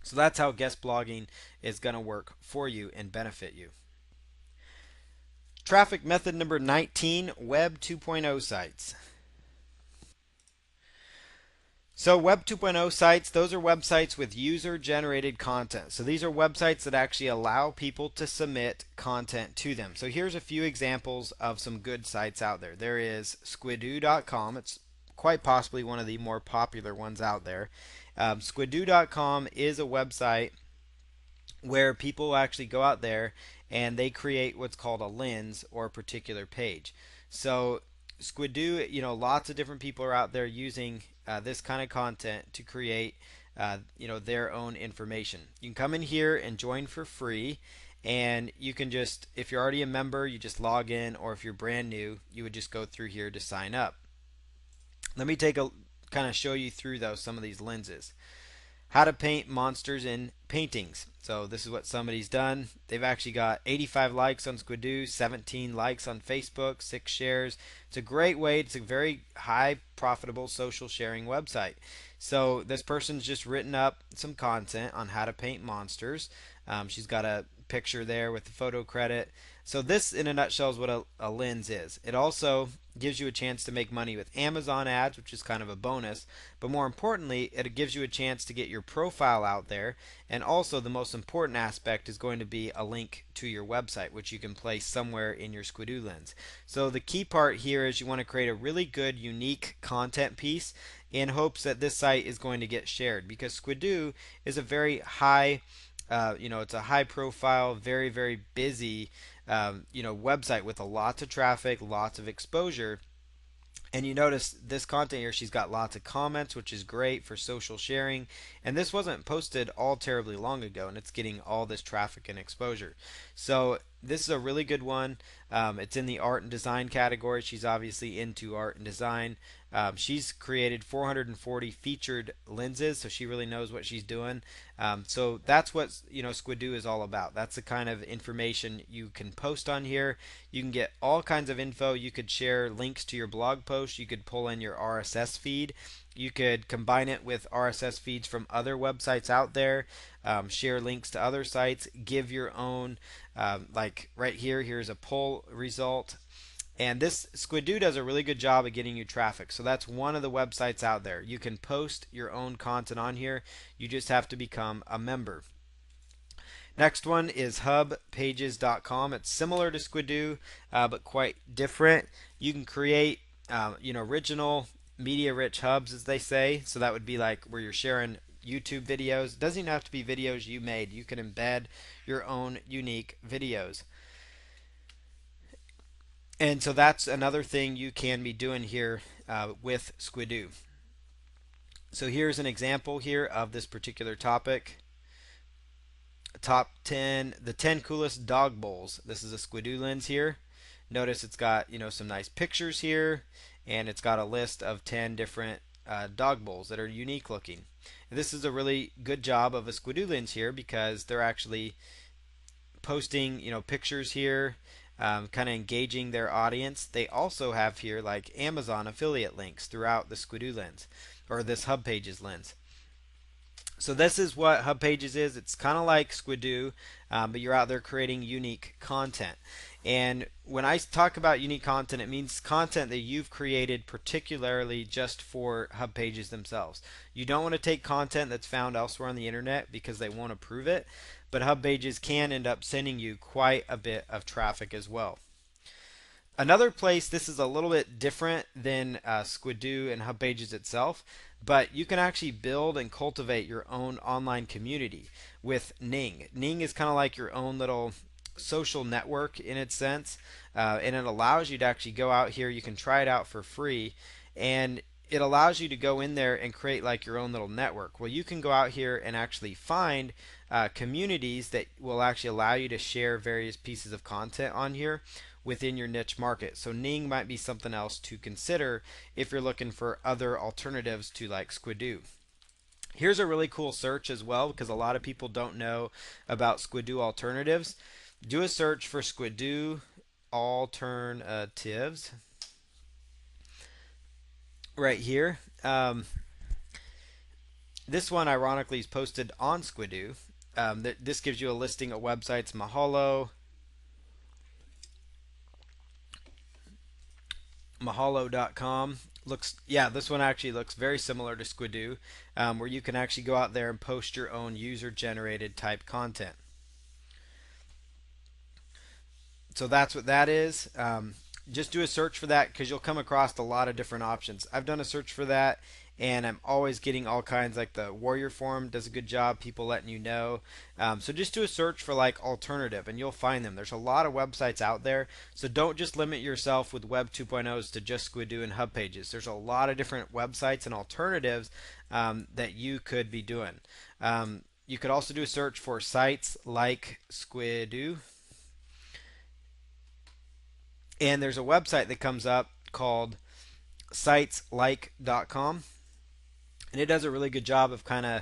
S1: So that's how guest blogging is going to work for you and benefit you. Traffic method number 19, Web 2.0 sites. So Web 2.0 sites, those are websites with user-generated content. So these are websites that actually allow people to submit content to them. So here's a few examples of some good sites out there. There is squidoo.com. It's quite possibly one of the more popular ones out there. Squidoo.com is a website where people actually go out there and they create what's called a lens or a particular page. So Squidoo, lots of different people are out there using this kind of content to create, their own information. You can come in here and join for free, and you can just, if you're already a member, you just log in, or if you're brand new, you would just go through here to sign up. Let me take a kind of show you through some of these lenses. How to paint monsters in paintings. So this is what somebody's done. They've actually got 85 likes on Squidoo, 17 likes on Facebook, 6 shares. It's a great way. It's a very high profitable social sharing website. So this person's just written up some content on how to paint monsters. She's got a picture there with the photo credit. So this in a nutshell is what a lens is. It also gives you a chance to make money with Amazon ads, which is kind of a bonus, but more importantly, it gives you a chance to get your profile out there, and also the most important aspect is going to be a link to your website, which you can place somewhere in your Squidoo lens. So the key part here is you want to create a really good unique content piece in hopes that this site is going to get shared, because Squidoo is a very high it's a high profile, very, very busy, website with a lot of traffic, lots of exposure. And you notice this content here, she's got lots of comments, which is great for social sharing. And this wasn't posted all terribly long ago, and it's getting all this traffic and exposure. So this is a really good one. It's in the art and design category. She's obviously into art and design. She's created 440 featured lenses, so she really knows what she's doing. So that's what Squidoo is all about. That's the kind of information you can post on here. You can get all kinds of info. You could share links to your blog post. You could pull in your RSS feed. You could combine it with RSS feeds from other websites out there, share links to other sites, give your own, like right here, here's a poll result. And this Squidoo does a really good job of getting you traffic. So that's one of the websites out there. You can post your own content on here. You just have to become a member. Next one is hubpages.com. It's similar to Squidoo, but quite different. You can create, original media-rich hubs, as they say. So that would be like where you're sharing YouTube videos. It doesn't even have to be videos you made. You can embed your own unique videos. And so that's another thing you can be doing here with Squidoo. So here's an example here of this particular topic. Top 10, the 10 coolest dog bowls. This is a Squidoo lens here. Notice it's got some nice pictures here, and it's got a list of 10 different dog bowls that are unique looking. And this is a really good job of a Squidoo lens here because they're actually posting pictures here, kind of engaging their audience. They also have here like Amazon affiliate links throughout the Squidoo lens, or this HubPages lens. So this is what HubPages is. It's kind of like Squidoo, but you're out there creating unique content. And when I talk about unique content, it means content that you've created particularly just for HubPages themselves. You don't want to take content that's found elsewhere on the internet because they won't approve it, but HubPages can end up sending you quite a bit of traffic as well. Another place, this is a little bit different than Squidoo and HubPages itself, but you can actually build and cultivate your own online community with Ning. Ning is kind of like your own little social network in its sense, and it allows you to actually go out here. You can try it out for free, and it allows you to go in there and create like your own little network. Well, you can go out here and actually find communities that will actually allow you to share various pieces of content on here within your niche market. So Ning might be something else to consider if you're looking for other alternatives to like Squidoo. Here's a really cool search as well because a lot of people don't know about Squidoo alternatives. Do a search for Squidoo alternatives right here. This one, ironically, is posted on Squidoo. This gives you a listing of websites: Mahalo.com. Looks, yeah, this one actually looks very similar to Squidoo, where you can actually go out there and post your own user-generated type content. So that's what that is. Just do a search for that because you'll come across a lot of different options. I've done a search for that, and I'm always getting all kinds, like the Warrior Forum does a good job, people letting you know. So just do a search for like alternative and you'll find them. There's a lot of websites out there, so don't just limit yourself with Web 2.0s to just Squidoo and HubPages. There's a lot of different websites and alternatives that you could be doing. You could also do a search for sites like Squidoo, and there's a website that comes up called siteslike.com, and it does a really good job of kind of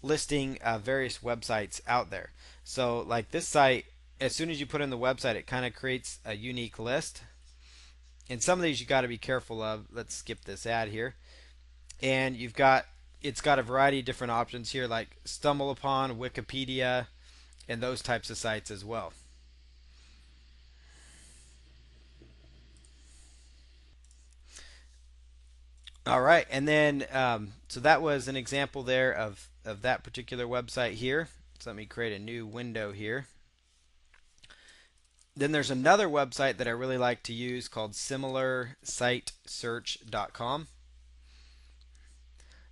S1: listing various websites out there. So like this site, as soon as you put in the website, it kind of creates a unique list, and some of these you got to be careful of. Let's skip this ad here, and it's got a variety of different options here like StumbleUpon, Wikipedia, and those types of sites as well. All right, and then so that was an example there of that particular website here. So let me create a new window here. Then there's another website that I really like to use called SimilarSiteSearch.com.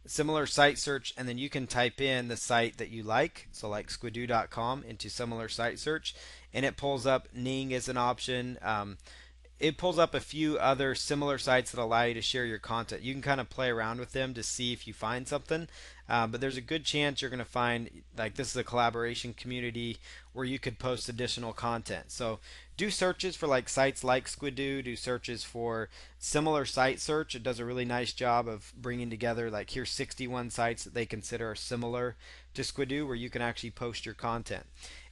S1: Similar site search, and then you can type in the site that you like, so like squidoo.com, into similar site search, and it pulls up Ning as an option. It pulls up a few other similar sites that allow you to share your content. You can kind of play around with them to see if you find something, but there's a good chance you're going to find, like, this is a collaboration community where you could post additional content. So do searches for like sites like Squidoo, do searches for similar site search. It does a really nice job of bringing together, like, here's 61 sites that they consider are similar to Squidoo where you can actually post your content.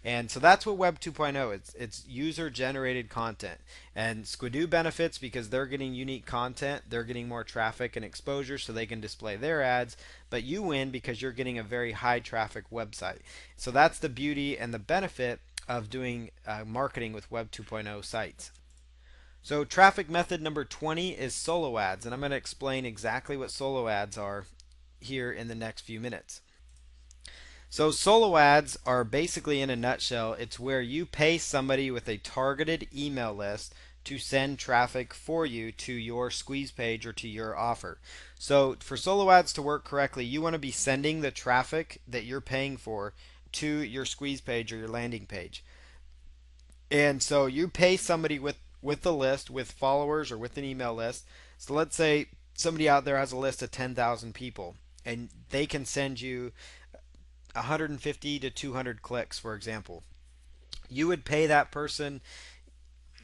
S1: And so that's what Web 2.0 is. It's user generated content. And Squidoo benefits because they're getting unique content, they're getting more traffic and exposure so they can display their ads, but you win because you're getting a very high traffic website. So that's the beauty and the benefit of doing marketing with Web 2.0 sites. So traffic method number 20 is solo ads, and I'm going to explain exactly what solo ads are here in the next few minutes. So solo ads are basically, in a nutshell, it's where you pay somebody with a targeted email list to send traffic for you to your squeeze page or to your offer. So for solo ads to work correctly, you want to be sending the traffic that you're paying for to your squeeze page or your landing page. And so you pay somebody with the list, with followers or with an email list. So let's say somebody out there has a list of 10,000 people and they can send you 150 to 200 clicks, for example. You would pay that person,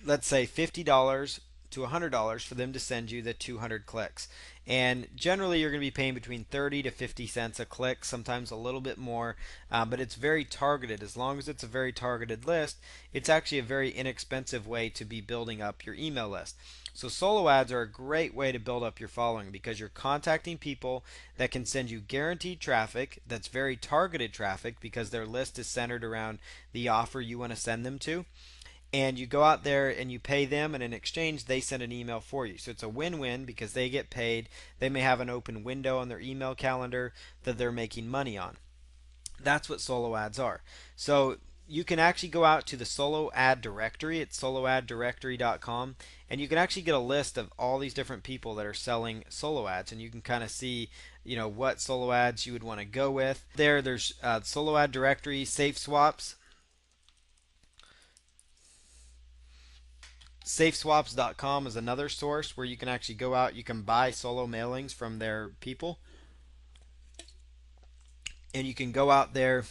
S1: let's say $50 to $100 for them to send you the 200 clicks. And generally, you're going to be paying between 30 to 50 cents a click, sometimes a little bit more, but it's very targeted. As long as it's a very targeted list, it's actually a very inexpensive way to be building up your email list. So solo ads are a great way to build up your following because you're contacting people that can send you guaranteed traffic that's very targeted traffic because their list is centered around the offer you want to send them to, and you go out there and you pay them, and in exchange they send an email for you. So it's a win-win because they get paid. They may have an open window on their email calendar that they're making money on. That's what solo ads are. So you can actually go out to the solo ad directory. It's soloaddirectory.com, and you can actually get a list of all these different people that are selling solo ads, and you can kind of see, what solo ads you would want to go with. There's solo ad directory, safe swaps. Safeswaps.com is another source where you can actually go out, you can buy solo mailings from their people, and you can go out there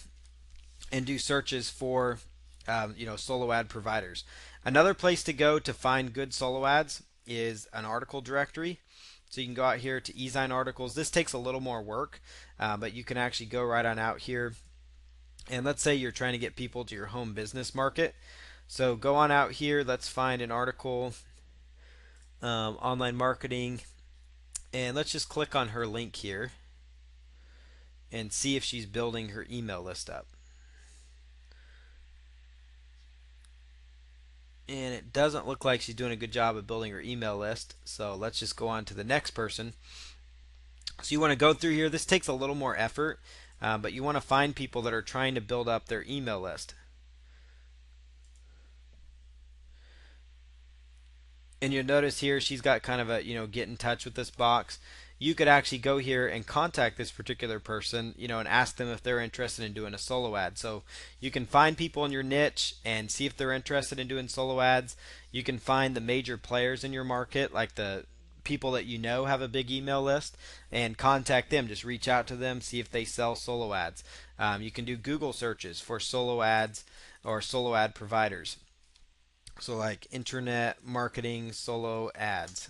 S1: and do searches for solo ad providers. Another place to go to find good solo ads is an article directory. So you can go out here to eZine articles. This takes a little more work, but you can actually go right on out here. And let's say you're trying to get people to your home business market. So go on out here. Let's find an article, online marketing, and let's just click on her link here and see if she's building her email list up. And it doesn't look like she's doing a good job of building her email list. So let's just go on to the next person. So you want to go through here. This takes a little more effort, but you want to find people that are trying to build up their email list. And you'll notice here she's got kind of a, get in touch with this box. You could actually go here and contact this particular person, and ask them if they're interested in doing a solo ad. So you can find people in your niche and see if they're interested in doing solo ads. You can find the major players in your market, like the people that have a big email list, and contact them. Just reach out to them, see if they sell solo ads. You can do Google searches for solo ads or solo ad providers. So like internet marketing solo ads,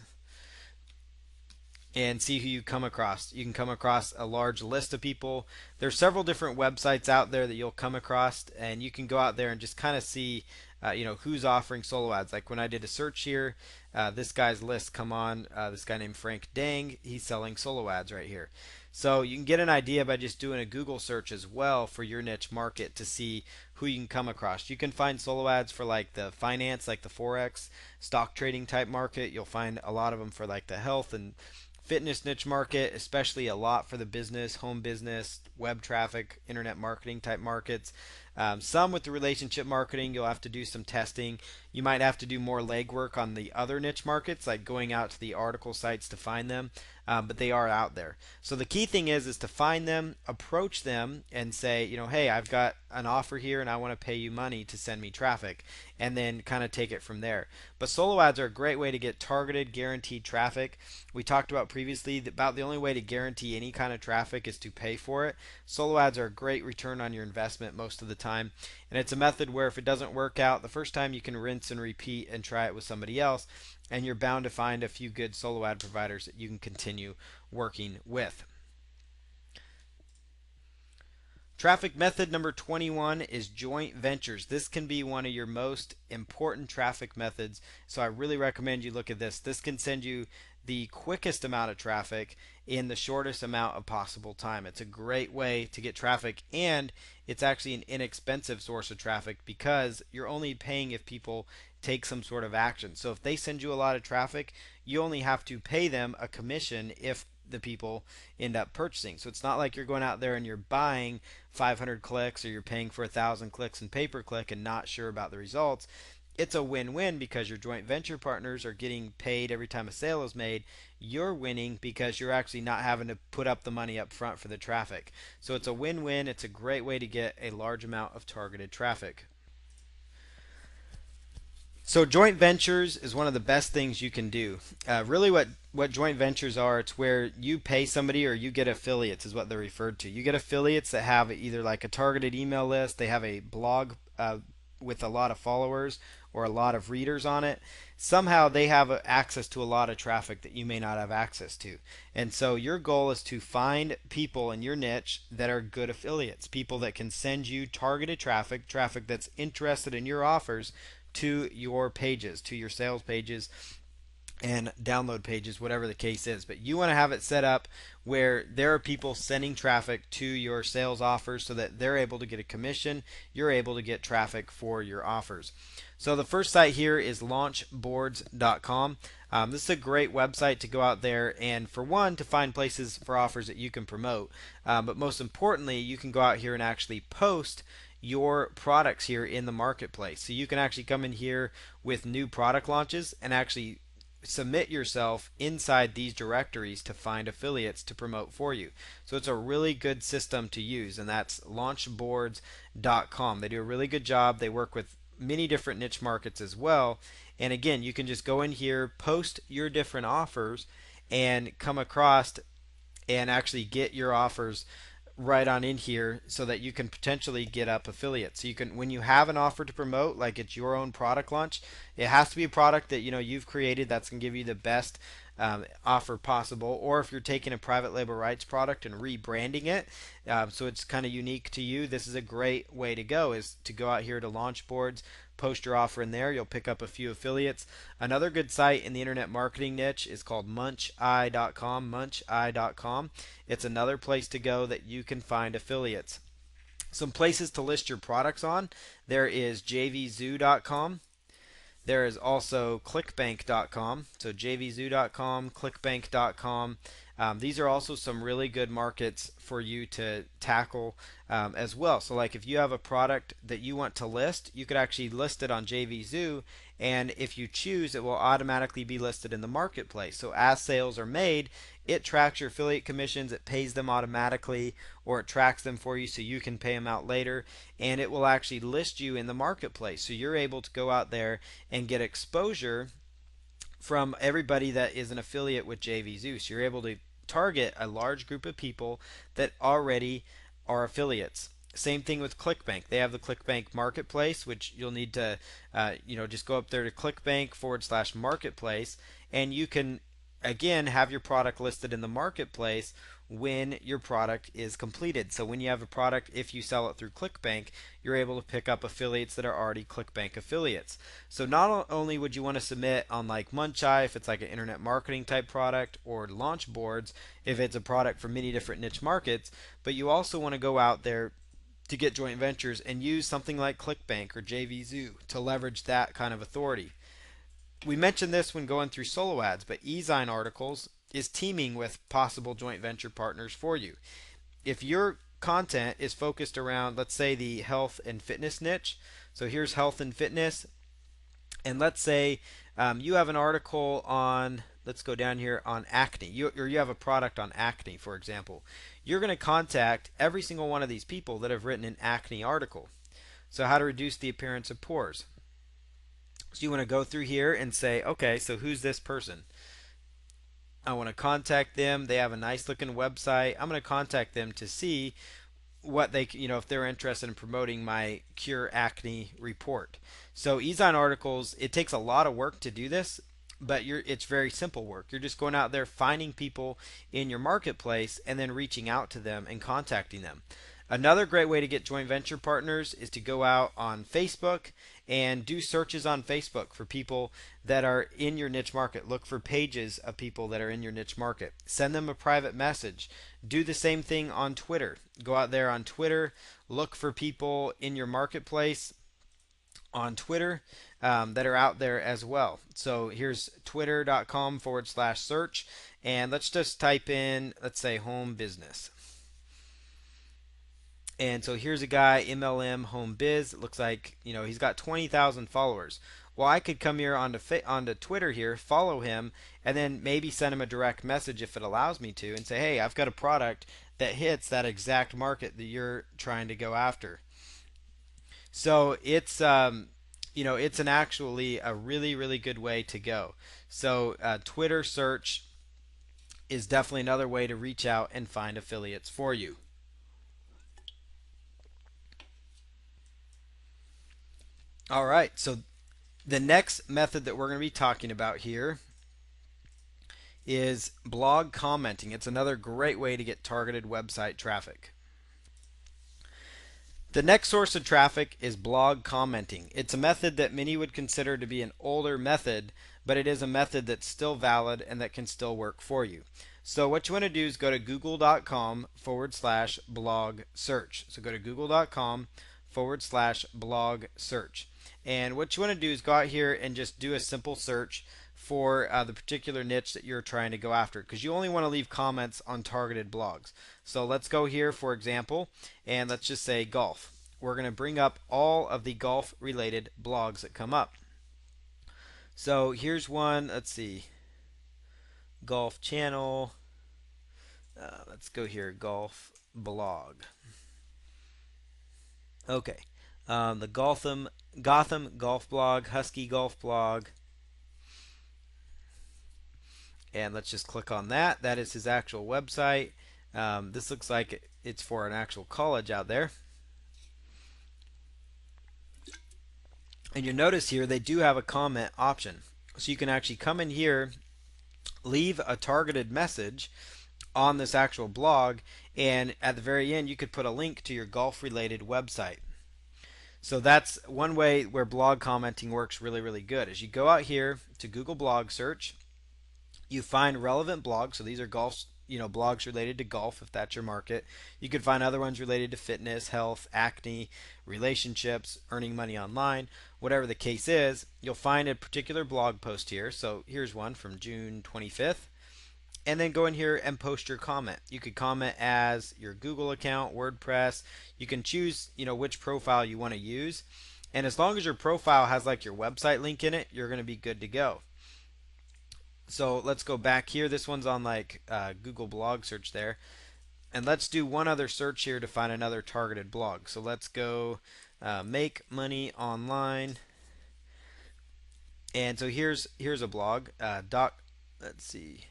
S1: and see who you come across. You can come across a large list of people. There's several different websites out there that you'll come across, and you can go out there and just kind of see, who's offering solo ads. Like when I did a search here, this guy's list come on. This guy named Frank Dang, he's selling solo ads right here. So you can get an idea by just doing a Google search as well for your niche market to see who you can come across. You can find solo ads for like the finance, like the Forex, stock trading type market. You'll find a lot of them for like the health and fitness niche market, especially a lot for the business, home business, web traffic, internet marketing type markets. Some with the relationship marketing, you'll have to do some testing. You might have to do more legwork on the other niche markets, like going out to the article sites to find them, but they are out there. So the key thing is to find them, approach them, and say, hey, I've got an offer here, and I want to pay you money to send me traffic, and then kind of take it from there. But solo ads are a great way to get targeted, guaranteed traffic. We talked about previously about the only way to guarantee any kind of traffic is to pay for it. Solo ads are a great return on your investment most of the time, and it's a method where if it doesn't work out the first time, you can rinse and repeat and try it with somebody else, and you're bound to find a few good solo ad providers that you can continue working with. Traffic method number 21 is joint ventures. This can be one of your most important traffic methods, so I really recommend you look at this. This can send you the quickest amount of traffic in the shortest amount of possible time. It's a great way to get traffic, and it's actually an inexpensive source of traffic because you're only paying if people take some sort of action. So if they send you a lot of traffic, you only have to pay them a commission if the people end up purchasing. So it's not like you're going out there and you're buying 500 clicks or you're paying for 1,000 clicks in pay-per-click and not sure about the results. It's a win-win because your joint venture partners are getting paid every time a sale is made. You're winning because you're actually not having to put up the money up front for the traffic. So it's a win-win. It's a great way to get a large amount of targeted traffic. So joint ventures is one of the best things you can do. Really what joint ventures are, it's where you pay somebody or you get affiliates is what they're referred to. You get affiliates that have either like a targeted email list, they have a blog with a lot of followers or a lot of readers on it. Somehow they have access to a lot of traffic that you may not have access to. And so your goal is to find people in your niche that are good affiliates, people that can send you targeted traffic, traffic that's interested in your offers to your pages, to your sales pages and download pages, whatever the case is. But you want to have it set up where there are people sending traffic to your sales offers so that they're able to get a commission, you're able to get traffic for your offers. So the first site here is launchboards.com. This is a great website to go out there and, for one, to find places for offers that you can promote. But most importantly, you can go out here and actually post your products here in the marketplace. So you can actually come in here with new product launches and actually submit yourself inside these directories to find affiliates to promote for you. So it's a really good system to use, and that's launchboards.com. They do a really good job. They work with many different niche markets as well. And again, you can just go in here, post your different offers, and come across and actually get your offers right on in here so that you can potentially get up affiliates. So you can, when you have an offer to promote, like it's your own product launch, it has to be a product that you've created that's going to give you the best offer possible. Or if you're taking a private label rights product and rebranding it, so it's kind of unique to you, this is a great way to go. Is to go out here to launch boards, post your offer in there. You'll pick up a few affiliates. Another good site in the internet marketing niche is called muncheye.com. Muncheye.com. It's another place to go that you can find affiliates. Some places to list your products on. There is jvzoo.com. There is also clickbank.com. So jvzoo.com, clickbank.com. These are also some really good markets for you to tackle as well. So like if you have a product that you want to list, you could actually list it on JVZoo, and if you choose, it will automatically be listed in the marketplace. So as sales are made, it tracks your affiliate commissions, it pays them automatically, or it tracks them for you so you can pay them out later, and it will actually list you in the marketplace. So you're able to go out there and get exposure from everybody that is an affiliate with JVZoo. So you're able to target a large group of people that already are affiliates. Same thing with ClickBank. They have the ClickBank Marketplace, which you'll need to, just go up there to ClickBank/marketplace, and you can again have your product listed in the marketplace when your product is completed. So when you have a product, if you sell it through ClickBank, you're able to pick up affiliates that are already ClickBank affiliates. So not only would you want to submit on like Muncheye if it's like an internet marketing type product, or launch boards if it's a product for many different niche markets, but you also want to go out there to get joint ventures and use something like ClickBank or JVZoo to leverage that kind of authority. We mentioned this when going through solo ads, but eZine Articles is teaming with possible joint venture partners for you. If your content is focused around, let's say, the health and fitness niche, so here's health and fitness, and let's say you have an article on, let's go down here on acne, or you have a product on acne, for example. You're going to contact every single one of these people that have written an acne article. So how to reduce the appearance of pores. So you want to go through here and say, okay, so who's this person? I want to contact them. They have a nice looking website. I'm going to contact them to see what they, if they're interested in promoting my Cure Acne report. So eZine Articles, it takes a lot of work to do this, but it's very simple work. You're just going out there, finding people in your marketplace, and then reaching out to them and contacting them. Another great way to get joint venture partners is to go out on Facebook and do searches on Facebook for people that are in your niche market. Look for pages of people that are in your niche market. Send them a private message. Do the same thing on Twitter. Go out there on Twitter, look for people in your marketplace on Twitter that are out there as well. So here's twitter.com/search, and let's just type in, let's say, home business. And so here's a guy, MLM Home Biz. It looks like, he's got 20,000 followers. Well, I could come here onto Twitter here, follow him, and then maybe send him a direct message if it allows me to, and say, hey, I've got a product that hits that exact market that you're trying to go after. So it's it's an actually a really, really good way to go. So Twitter search is definitely another way to reach out and find affiliates for you. All right, so the next method that we're going to be talking about here is blog commenting. It's another great way to get targeted website traffic. The next source of traffic is blog commenting. It's a method that many would consider to be an older method, but it is a method that's still valid and that can still work for you. So what you want to do is go to google.com/blog search. So go to google.com/blog search. And what you want to do is go out here and just do a simple search for the particular niche that you're trying to go after, because you only want to leave comments on targeted blogs. So let's go here, for example, and let's just say golf. we're going to bring up all of the golf related blogs that come up. So here's one. Let's see. Golf channel. Let's go here. Golf blog. Okay. The Gotham golf blog, Husky golf blog, and let's just click on that. That is his actual website. This looks like it's for an actual college out there. And you'll notice here they do have a comment option. So you can actually come in here, leave a targeted message on this actual blog, and at the very end you could put a link to your golf related website. So that's one way where blog commenting works really, really good. Is you go out here to Google blog search, you find relevant blogs. So these are golf, blogs related to golf if that's your market. You could find other ones related to fitness, health, acne, relationships, earning money online, whatever the case is. You'll find a particular blog post here. So here's one from June 25th. And then go in here and post your comment. You could comment as your Google account, WordPress. You can choose, which profile you want to use. And as long as your profile has like your website link in it, you're going to be good to go. So let's go back here. This one's on like Google blog search there. And let's do one other search here to find another targeted blog. So let's go make money online. And so here's a blog. Let's see.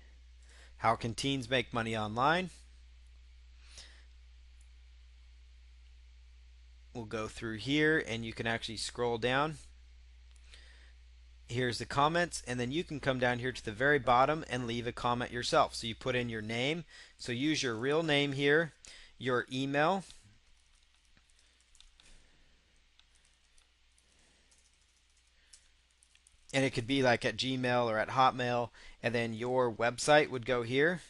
S1: How can teens make money online? We'll go through here and you can actually scroll down. Here's the comments, and then you can come down here to the very bottom and leave a comment yourself. So you put in your name. So use your real name here, your email, and it could be like at Gmail or at Hotmail, and then your website would go here,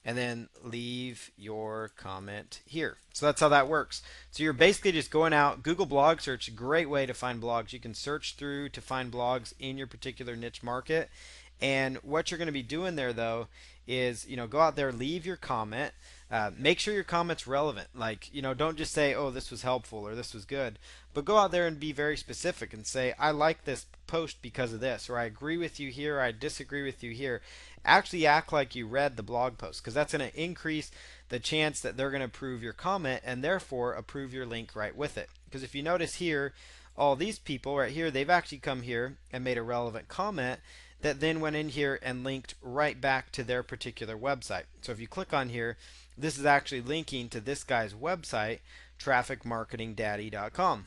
S1: and then leave your comment here. So that's how that works. So you're basically just going out. Google blog search, great way to find blogs. You can search through to find blogs in your particular niche market. And what you're going to be doing there though is, go out there, leave your comment. Make sure your comment's relevant. Like, don't just say, oh, this was helpful or this was good, but go out there and be very specific and say, I like this post because of this, or I agree with you here, or I disagree with you here. Actually act like you read the blog post, because that's going to increase the chance that they're going to approve your comment and therefore approve your link right with it. Because if you notice here, all these people right here, they've actually come here and made a relevant comment that then went in here and linked right back to their particular website. So if you click on here, this is actually linking to this guy's website, trafficmarketingdaddy.com.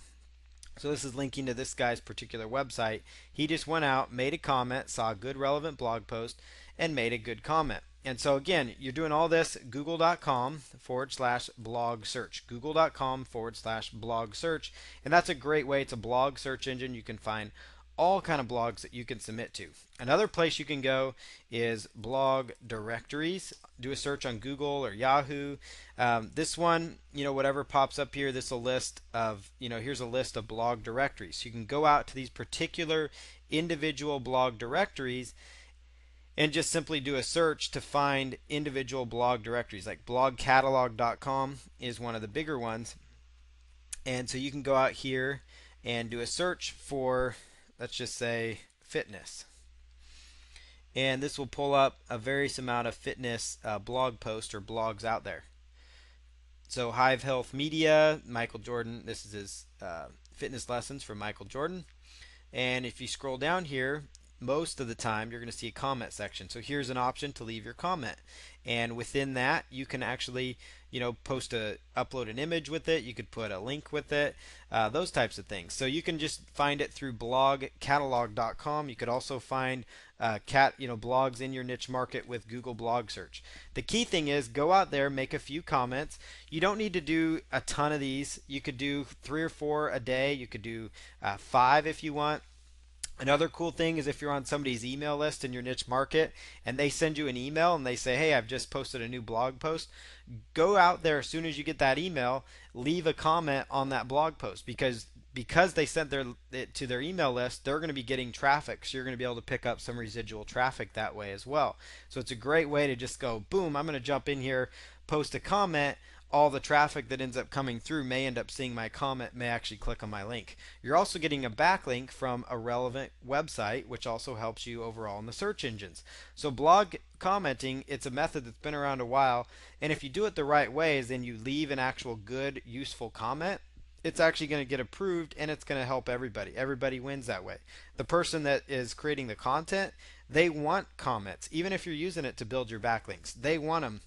S1: So this is linking to this guy's particular website. He just went out, made a comment, saw a good relevant blog post, and made a good comment. And so again, you're doing all this google.com/blog search. Google.com/blog search. And that's a great way. It's a blog search engine. You can find all kind of blogs that you can submit to. Another place you can go is blog directories. Do a search on Google or Yahoo. This one, whatever pops up here, this will list of, here's a list of blog directories. So you can go out to these particular individual blog directories and just simply do a search to find individual blog directories. Like blogcatalog.com is one of the bigger ones. And so you can go out here and do a search for, let's just say, fitness. And this will pull up a various amount of fitness blog posts or blogs out there. So Hive Health Media, Michael Jordan, this is his fitness lessons from Michael Jordan. And if you scroll down here, most of the time you're going to see a comment section. So here's an option to leave your comment, and within that you can actually upload an image with it. You could put a link with it, those types of things. So you can just find it through blogcatalog.com. You could also find blogs in your niche market with Google blog search. The key thing is go out there, make a few comments. You don't need to do a ton of these. You could do 3 or 4 a day. You could do 5 if you want. Another cool thing is if you're on somebody's email list in your niche market and they send you an email and they say, hey, I've just posted a new blog post, go out there as soon as you get that email, leave a comment on that blog post, because they sent it to their email list, they're going to be getting traffic. So you're going to be able to pick up some residual traffic that way as well. So it's a great way to just go, boom, I'm going to jump in here, post a comment all the traffic that ends up coming through may end up seeing my comment, may actually click on my link. You're also getting a backlink from a relevant website, which also helps you overall in the search engines. So blog commenting, it's a method that's been around a while, and if you do it the right ways and you leave an actual good, useful comment, it's actually going to get approved and it's going to help everybody. Everybody wins that way. The person that is creating the content, they want comments. Even if you're using it to build your backlinks, they want them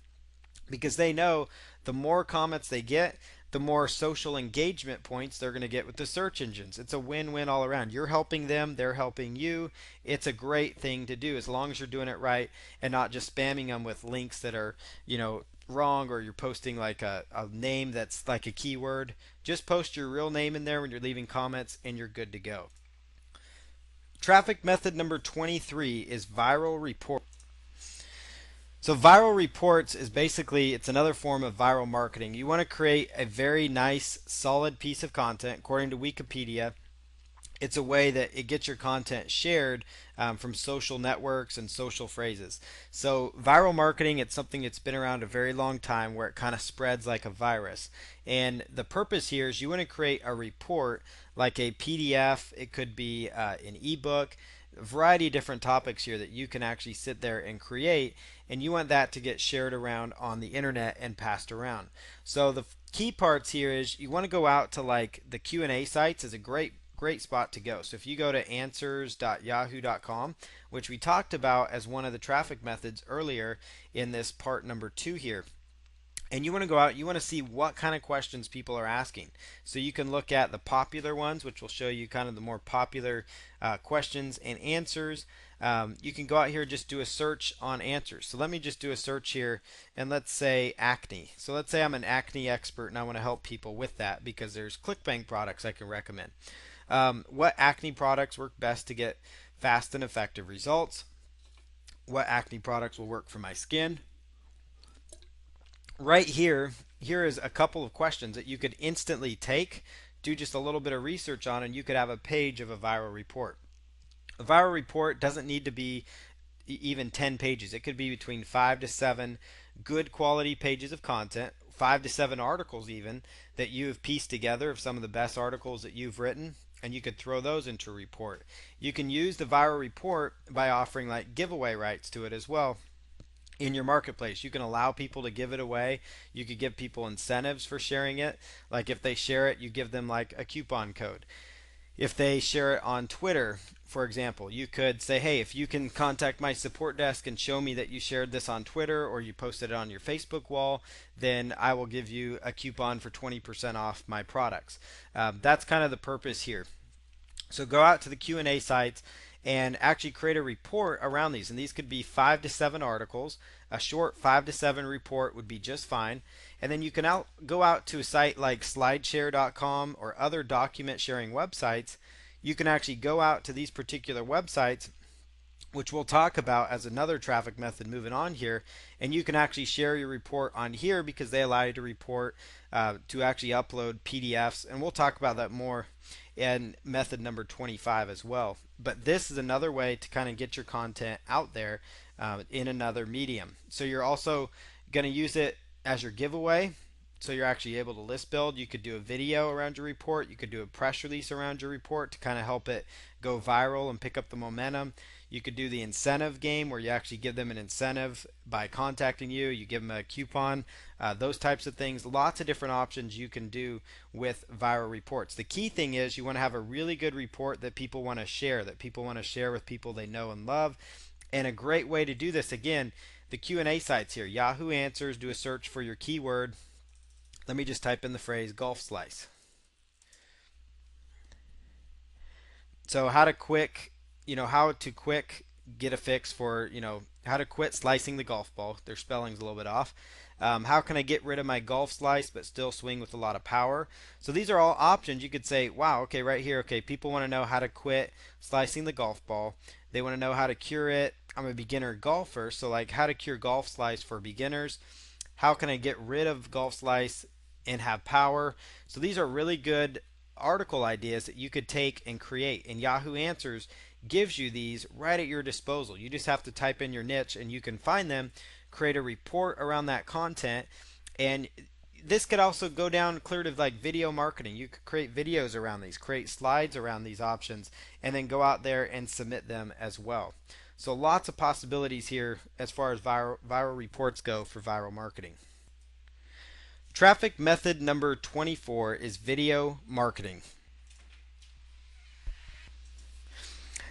S1: because they know the more comments they get, the more social engagement points they're going to get with the search engines. It's a win-win all around. You're helping them, they're helping you. It's a great thing to do as long as you're doing it right and not just spamming them with links that are, wrong, or you're posting like a name that's like a keyword. Just post your real name in there when you're leaving comments and you're good to go. Traffic method number 23 is viral report. So viral reports is basically, it's another form of viral marketing. You want to create a very nice, solid piece of content. According to Wikipedia, it's a way that it gets your content shared from social networks and social phrases. So viral marketing, it's something that's been around a very long time where it kind of spreads like a virus. And the purpose here is you want to create a report like a PDF. It could be an ebook, a variety of different topics here that you can actually sit there and create, and you want that to get shared around on the internet and passed around. So the key parts here is you want to go out to like the Q&A sites is a great spot to go. So if you go to answers.yahoo.com, which we talked about as one of the traffic methods earlier in this part number 2 here, and you want to go out, you want to see what kind of questions people are asking. So you can look at the popular ones, which will show you kind of the more popular questions and answers. You can go out here and just do a search on answers. So let me just do a search here, and let's say acne. So let's say I'm an acne expert and I want to help people with that because there's ClickBank products I can recommend. What acne products work best to get fast and effective results? What acne products will work for my skin? Right here is a couple of questions that you could instantly take, do just a little bit of research on, and you could have a page of a viral report. A viral report doesn't need to be even 10 pages. It could be between 5 to 7 good quality pages of content, 5 to 7 articles even that you have pieced together of some of the best articles that you've written, and you could throw those into a report. You can use the viral report by offering like giveaway rights to it as well. In your marketplace, you can allow people to give it away. You could give people incentives for sharing it. Like if they share it, you give them like a coupon code. If they share it on Twitter, for example, you could say, hey, if you can contact my support desk and show me that you shared this on Twitter or you posted it on your Facebook wall, then I will give you a coupon for 20% off my products. That's kind of the purpose here. So go out to the Q&A sites and actually create a report around these. And these could be 5 to 7 articles. A short 5 to 7 report would be just fine. And then you can go out to a site like slideshare.com or other document sharing websites. You can actually go out to these particular websites, which we'll talk about as another traffic method moving on here, and you can actually share your report on here because they allow you to report to actually upload PDFs, and we'll talk about that more in method number 25 as well. But this is another way to kind of get your content out there in another medium. So you're also going to use it as your giveaway. So you're actually able to list build. You could do a video around your report. You could do a press release around your report to kind of help it go viral and pick up the momentum. You could do the incentive game where you actually give them an incentive by contacting you. You give them a coupon, those types of things. Lots of different options you can do with viral reports. The key thing is you want to have a really good report that people want to share, with people they know and love. And a great way to do this, again, the Q&A sites here. Yahoo Answers, do a search for your keyword. Let me just type in the phrase golf slice. So how to quick get a fix for, how to quit slicing the golf ball. Their spelling's a little bit off. How can I get rid of my golf slice but still swing with a lot of power? So these are all options. You could say, wow, okay, right here, okay, people want to know how to quit slicing the golf ball. They want to know how to cure it. I'm a beginner golfer, so like how to cure golf slice for beginners. How can I get rid of golf slice and have power? So these are really good article ideas that you could take and create, and Yahoo Answers gives you these right at your disposal. You just have to type in your niche and you can find them, create a report around that content, and this could also go down clear to like video marketing. You could create videos around these, create slides around these options, and then go out there and submit them as well. So lots of possibilities here as far as viral reports go for viral marketing. Traffic method number 24 is video marketing.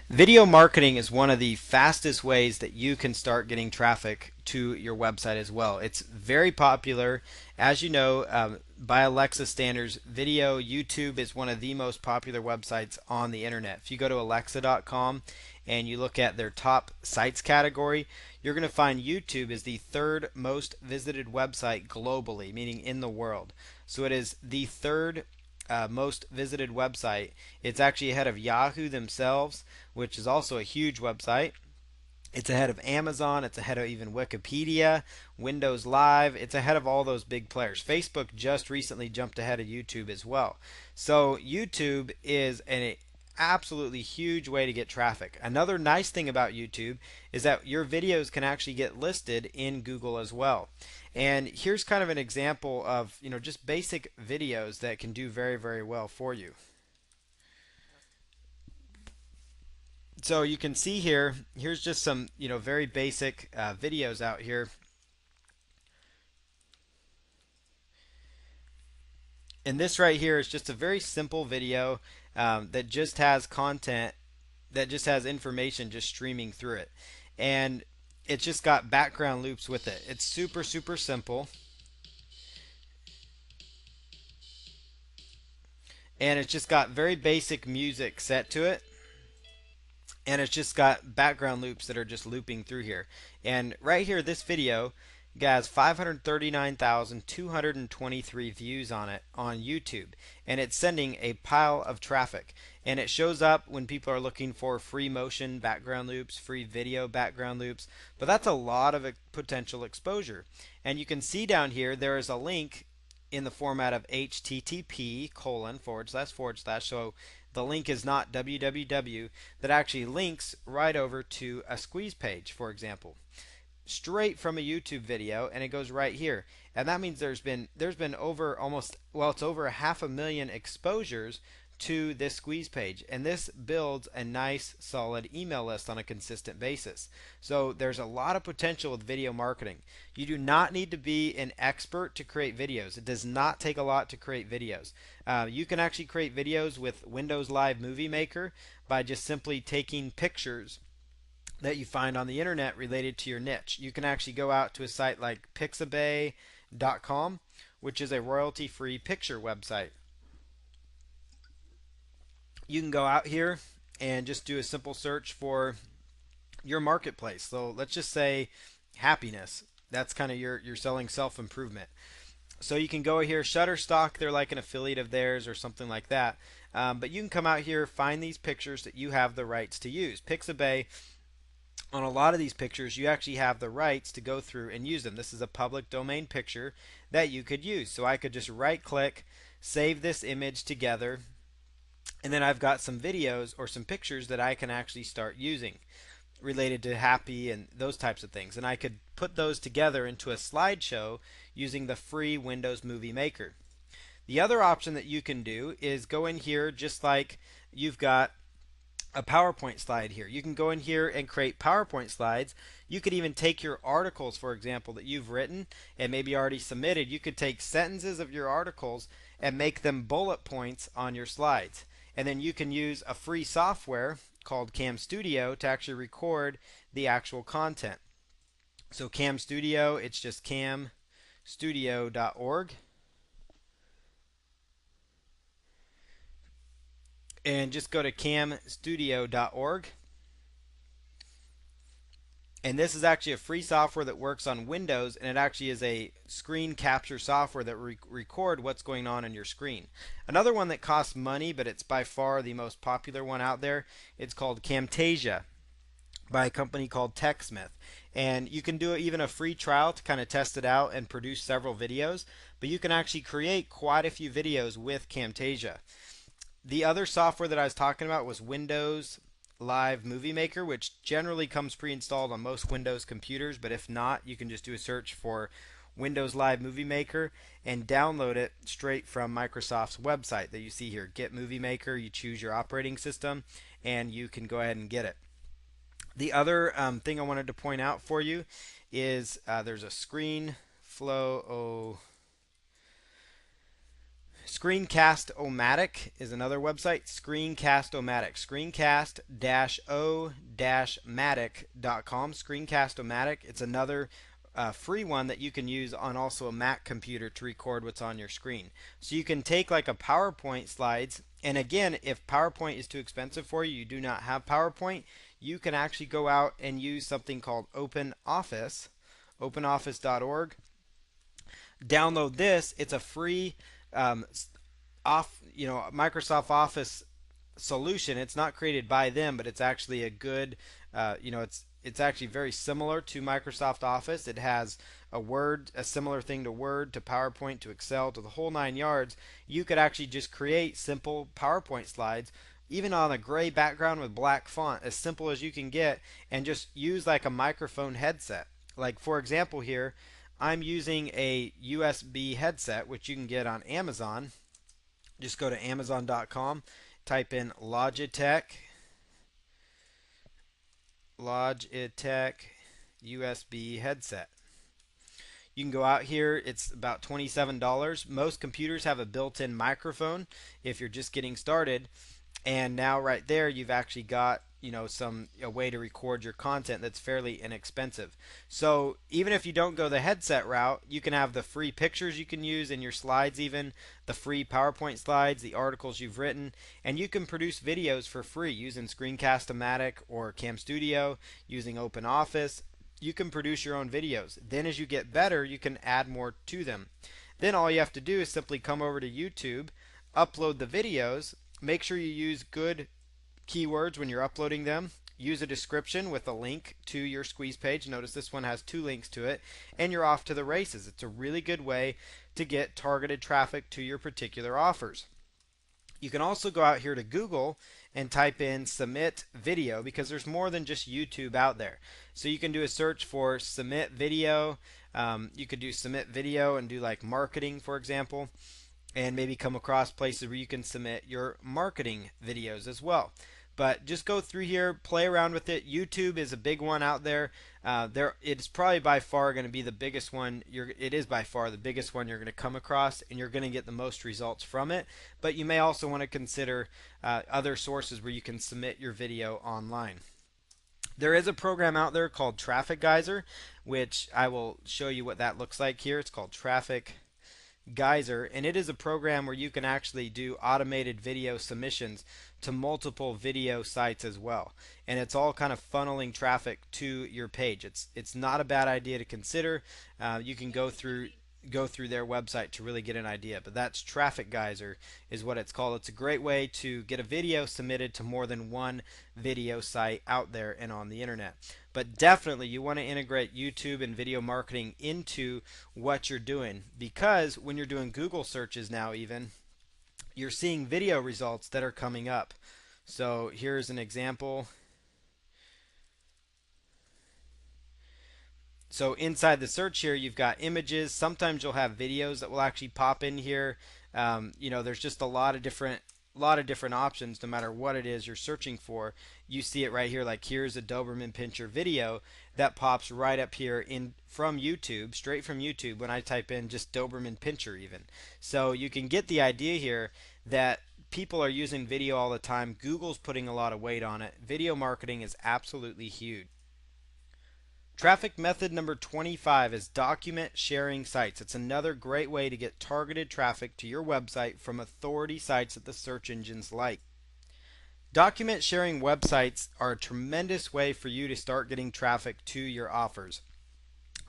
S1: Video marketing is one of the fastest ways that you can start getting traffic to your website as well. It's very popular. As you know, by Alexa standards, video YouTube is one of the most popular websites on the internet. If you go to alexa.com and you look at their top sites category, you're going to find YouTube is the third most visited website globally, meaning in the world. So it is the third most visited website. It's actually ahead of Yahoo themselves, which is also a huge website. It's ahead of Amazon. It's ahead of even Wikipedia, Windows Live. It's ahead of all those big players. Facebook just recently jumped ahead of YouTube as well. So YouTube is an absolutely huge way to get traffic. Another nice thing about YouTube is that your videos can actually get listed in Google as well. And here's kind of an example of, just basic videos that can do very, very well for you. So you can see here's just some, very basic videos out here. And this right here is just a very simple video that just has content, that just has information just streaming through it. And it's just got background loops with it. It's super, super simple. And it's just got very basic music set to it. And it's just got background loops that are just looping through here. And right here, this video has 539,223 views on it on YouTube, and it's sending a pile of traffic. And it shows up when people are looking for free motion background loops, free video background loops, but that's a lot of potential exposure. And you can see down here there is a link in the format of http:// so the link is not www, that actually links right over to a squeeze page, for example, straight from a YouTube video, and it goes right here. And that means there's been over it's over 500,000 exposures to this squeeze page, and this builds a nice solid email list on a consistent basis. So there's a lot of potential with video marketing. You do not need to be an expert to create videos. It does not take a lot to create videos. You can actually create videos with Windows Live Movie Maker by just simply taking pictures that you find on the internet related to your niche. You can actually go out to a site like pixabay.com, which is a royalty-free picture website. You can go out here and just do a simple search for your marketplace. So let's just say happiness. That's kind of you're selling self-improvement. So you can go here, Shutterstock, they're like an affiliate of theirs or something like that. But you can come out here, find these pictures that you have the rights to use. Pixabay, on a lot of these pictures, you actually have the rights to go through and use them. This is a public domain picture that you could use. So I could just right click, save this image together, and then I've got some videos or some pictures that I can actually start using related to happy and those types of things. And I could put those together into a slideshow using the free Windows Movie Maker. The other option that you can do is go in here, just like you've got a PowerPoint slide here. You can go in here and create PowerPoint slides. You could even take your articles, for example, that you've written and maybe already submitted. You could take sentences of your articles and make them bullet points on your slides. And then you can use a free software called Cam Studio to actually record the actual content. So Cam Studio, it's just camstudio.org. And just go to camstudio.org. And this is actually a free software that works on Windows, and it actually is a screen capture software that record what's going on your screen. Another one that costs money, but it's by far the most popular one out there, it's called Camtasia by a company called TechSmith. And you can do even a free trial to kind of test it out and produce several videos, but you can actually create quite a few videos with Camtasia. The other software that I was talking about was Windows Live Movie Maker, which generally comes pre-installed on most Windows computers, but if not, you can just do a search for Windows Live Movie Maker and download it straight from Microsoft's website that you see here. Get Movie Maker, you choose your operating system, and you can go ahead and get it. The other thing I wanted to point out for you is there's a Screencast-O-Matic is another website. Screencast-O-Matic. Screencast-O-Matic.com. Screencast-O-Matic. It's another free one that you can use on also a Mac computer to record what's on your screen. So you can take like a PowerPoint slides, and again, if PowerPoint is too expensive for you, you do not have PowerPoint, you can actually go out and use something called OpenOffice, openoffice.org. Download this. It's a free Microsoft Office solution. It's not created by them, but it's actually a good, it's actually very similar to Microsoft Office. It has a similar thing to Word, to PowerPoint, to Excel, to the whole 9 yards. You could actually just create simple PowerPoint slides, even on a gray background with black font, as simple as you can get, and just use like a microphone headset. Like for example here, I'm using a USB headset, which you can get on Amazon. Just go to Amazon.com, type in Logitech USB headset. You can go out here, it's about $27. Most computers have a built-in microphone if you're just getting started. And now right there you've actually got a way to record your content that's fairly inexpensive. So even if you don't go the headset route, you can have the free pictures you can use in your slides, even the free PowerPoint slides, the articles you've written, and you can produce videos for free using Screencast-O-Matic or Cam Studio, using OpenOffice. You can produce your own videos. Then as you get better, you can add more to them. Then all you have to do is simply come over to YouTube, upload the videos, make sure you use good keywords when you're uploading them. Use a description with a link to your squeeze page. Notice this one has 2 links to it, and you're off to the races. It's a really good way to get targeted traffic to your particular offers. You can also go out here to Google and type in submit video, because there's more than just YouTube out there. So you can do a search for submit video. You could do submit video and do like marketing, for example, and maybe come across places where you can submit your marketing videos as well. But just go through here, play around with it. YouTube is a big one out there. It's probably by far going to be the biggest one. It is by far the biggest one you're going to come across, and you're going to get the most results from it. But you may also want to consider other sources where you can submit your video online. There is a program out there called Traffic Geyser, which I will show you what that looks like here. It's called Traffic Geyser, and it is a program where you can actually do automated video submissions to multiple video sites as well, and it's all kind of funneling traffic to your page. It's not a bad idea to consider. You can go through their website to really get an idea, but that's Traffic Geyser is what it's called. It's a great way to get a video submitted to more than one video site out there and on the internet. But definitely you want to integrate YouTube and video marketing into what you're doing, because when you're doing Google searches now, even you're seeing video results that are coming up. So here's an example. So inside the search here, you've got images. Sometimes you'll have videos that will actually pop in here. There's just a lot of different options. No matter what it is you're searching for, you see it right here. Like here's a Doberman Pinscher video that pops right up here from YouTube, straight from YouTube, when I type in just Doberman Pinscher even. So you can get the idea here that people are using video all the time. Google's putting a lot of weight on it. Video marketing is absolutely huge. Traffic method number 25 is document sharing sites. It's another great way to get targeted traffic to your website from authority sites that the search engines like. Document sharing websites are a tremendous way for you to start getting traffic to your offers.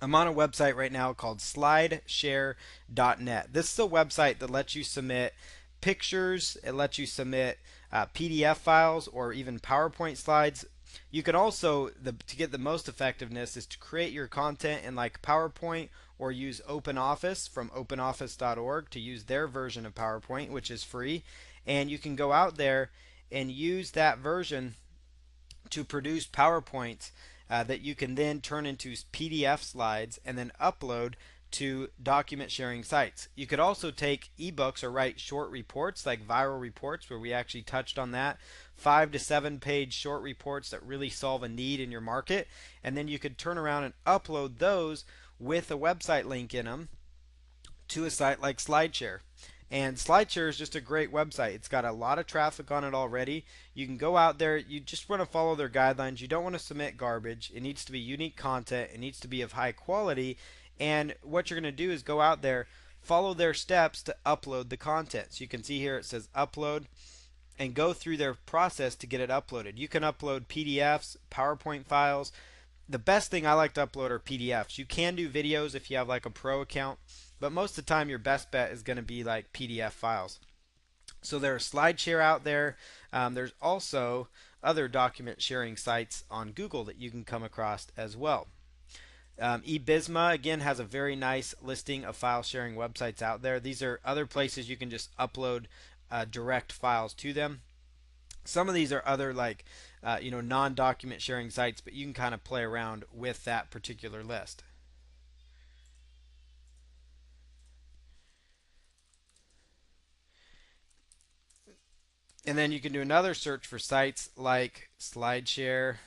S1: I'm on a website right now called slideshare.net. This is a website that lets you submit pictures, it lets you submit PDF files or even PowerPoint slides. You can also, to get the most effectiveness, is to create your content in like PowerPoint, or use OpenOffice from openoffice.org to use their version of PowerPoint, which is free. And you can go out there and use that version to produce PowerPoints that you can then turn into PDF slides and then upload to document sharing sites. You could also take ebooks or write short reports like viral reports, where we actually touched on that. 5 to 7 page short reports that really solve a need in your market. And then you could turn around and upload those with a website link in them to a site like SlideShare. And SlideShare is just a great website. It's got a lot of traffic on it already. You can go out there, you just want to follow their guidelines. You don't want to submit garbage. It needs to be unique content, it needs to be of high quality. And what you're going to do is go out there, follow their steps to upload the content. So you can see here it says upload, and go through their process to get it uploaded. You can upload PDFs, PowerPoint files. The best thing I like to upload are PDFs. You can do videos if you have like a pro account, but most of the time your best bet is going to be like PDF files. So there's SlideShare out there. There's also other document sharing sites on Google that you can come across as well. eBisma again has a very nice listing of file sharing websites out there. These are other places you can just upload direct files to them. Some of these are other like non-document sharing sites, but you can kind of play around with that particular list. And then you can do another search for sites like SlideShare.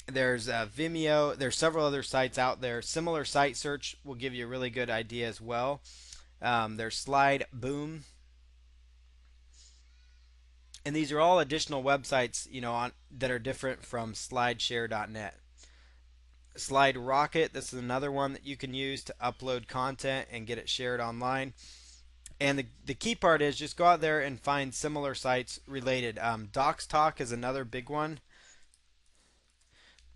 S1: There's Vimeo. There's several other sites out there. Similar site search will give you a really good idea as well. There's Slide Boom, and these are all additional websites, that are different from SlideShare.net. Slide Rocket. This is another one that you can use to upload content and get it shared online. And the key part is just go out there and find similar sites related. DocsTalk is another big one.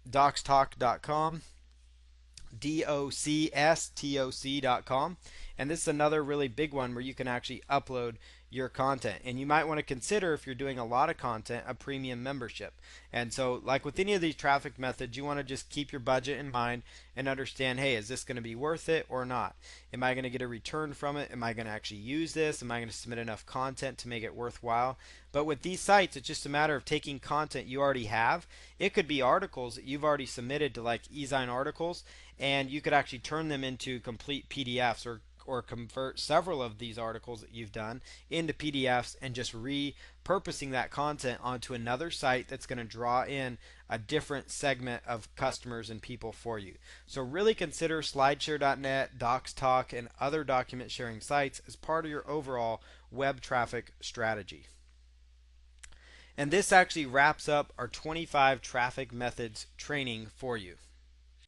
S1: Docstalk.com. DOCSTOC.com. And this is another really big one where you can actually upload your content. And you might want to consider, if you're doing a lot of content, a premium membership. And so, like with any of these traffic methods, you want to just keep your budget in mind and understand, hey, is this going to be worth it or not? Am I going to get a return from it? Am I going to actually use this? Am I going to submit enough content to make it worthwhile? But with these sites, it's just a matter of taking content you already have. It could be articles that you've already submitted to like Ezine Articles, and you could actually turn them into complete PDFs, or convert several of these articles that you've done into PDFs and just repurposing that content onto another site that's going to draw in a different segment of customers and people for you. So really consider SlideShare.net, DocsTalk, and other document sharing sites as part of your overall web traffic strategy. And this actually wraps up our 25 traffic methods training for you.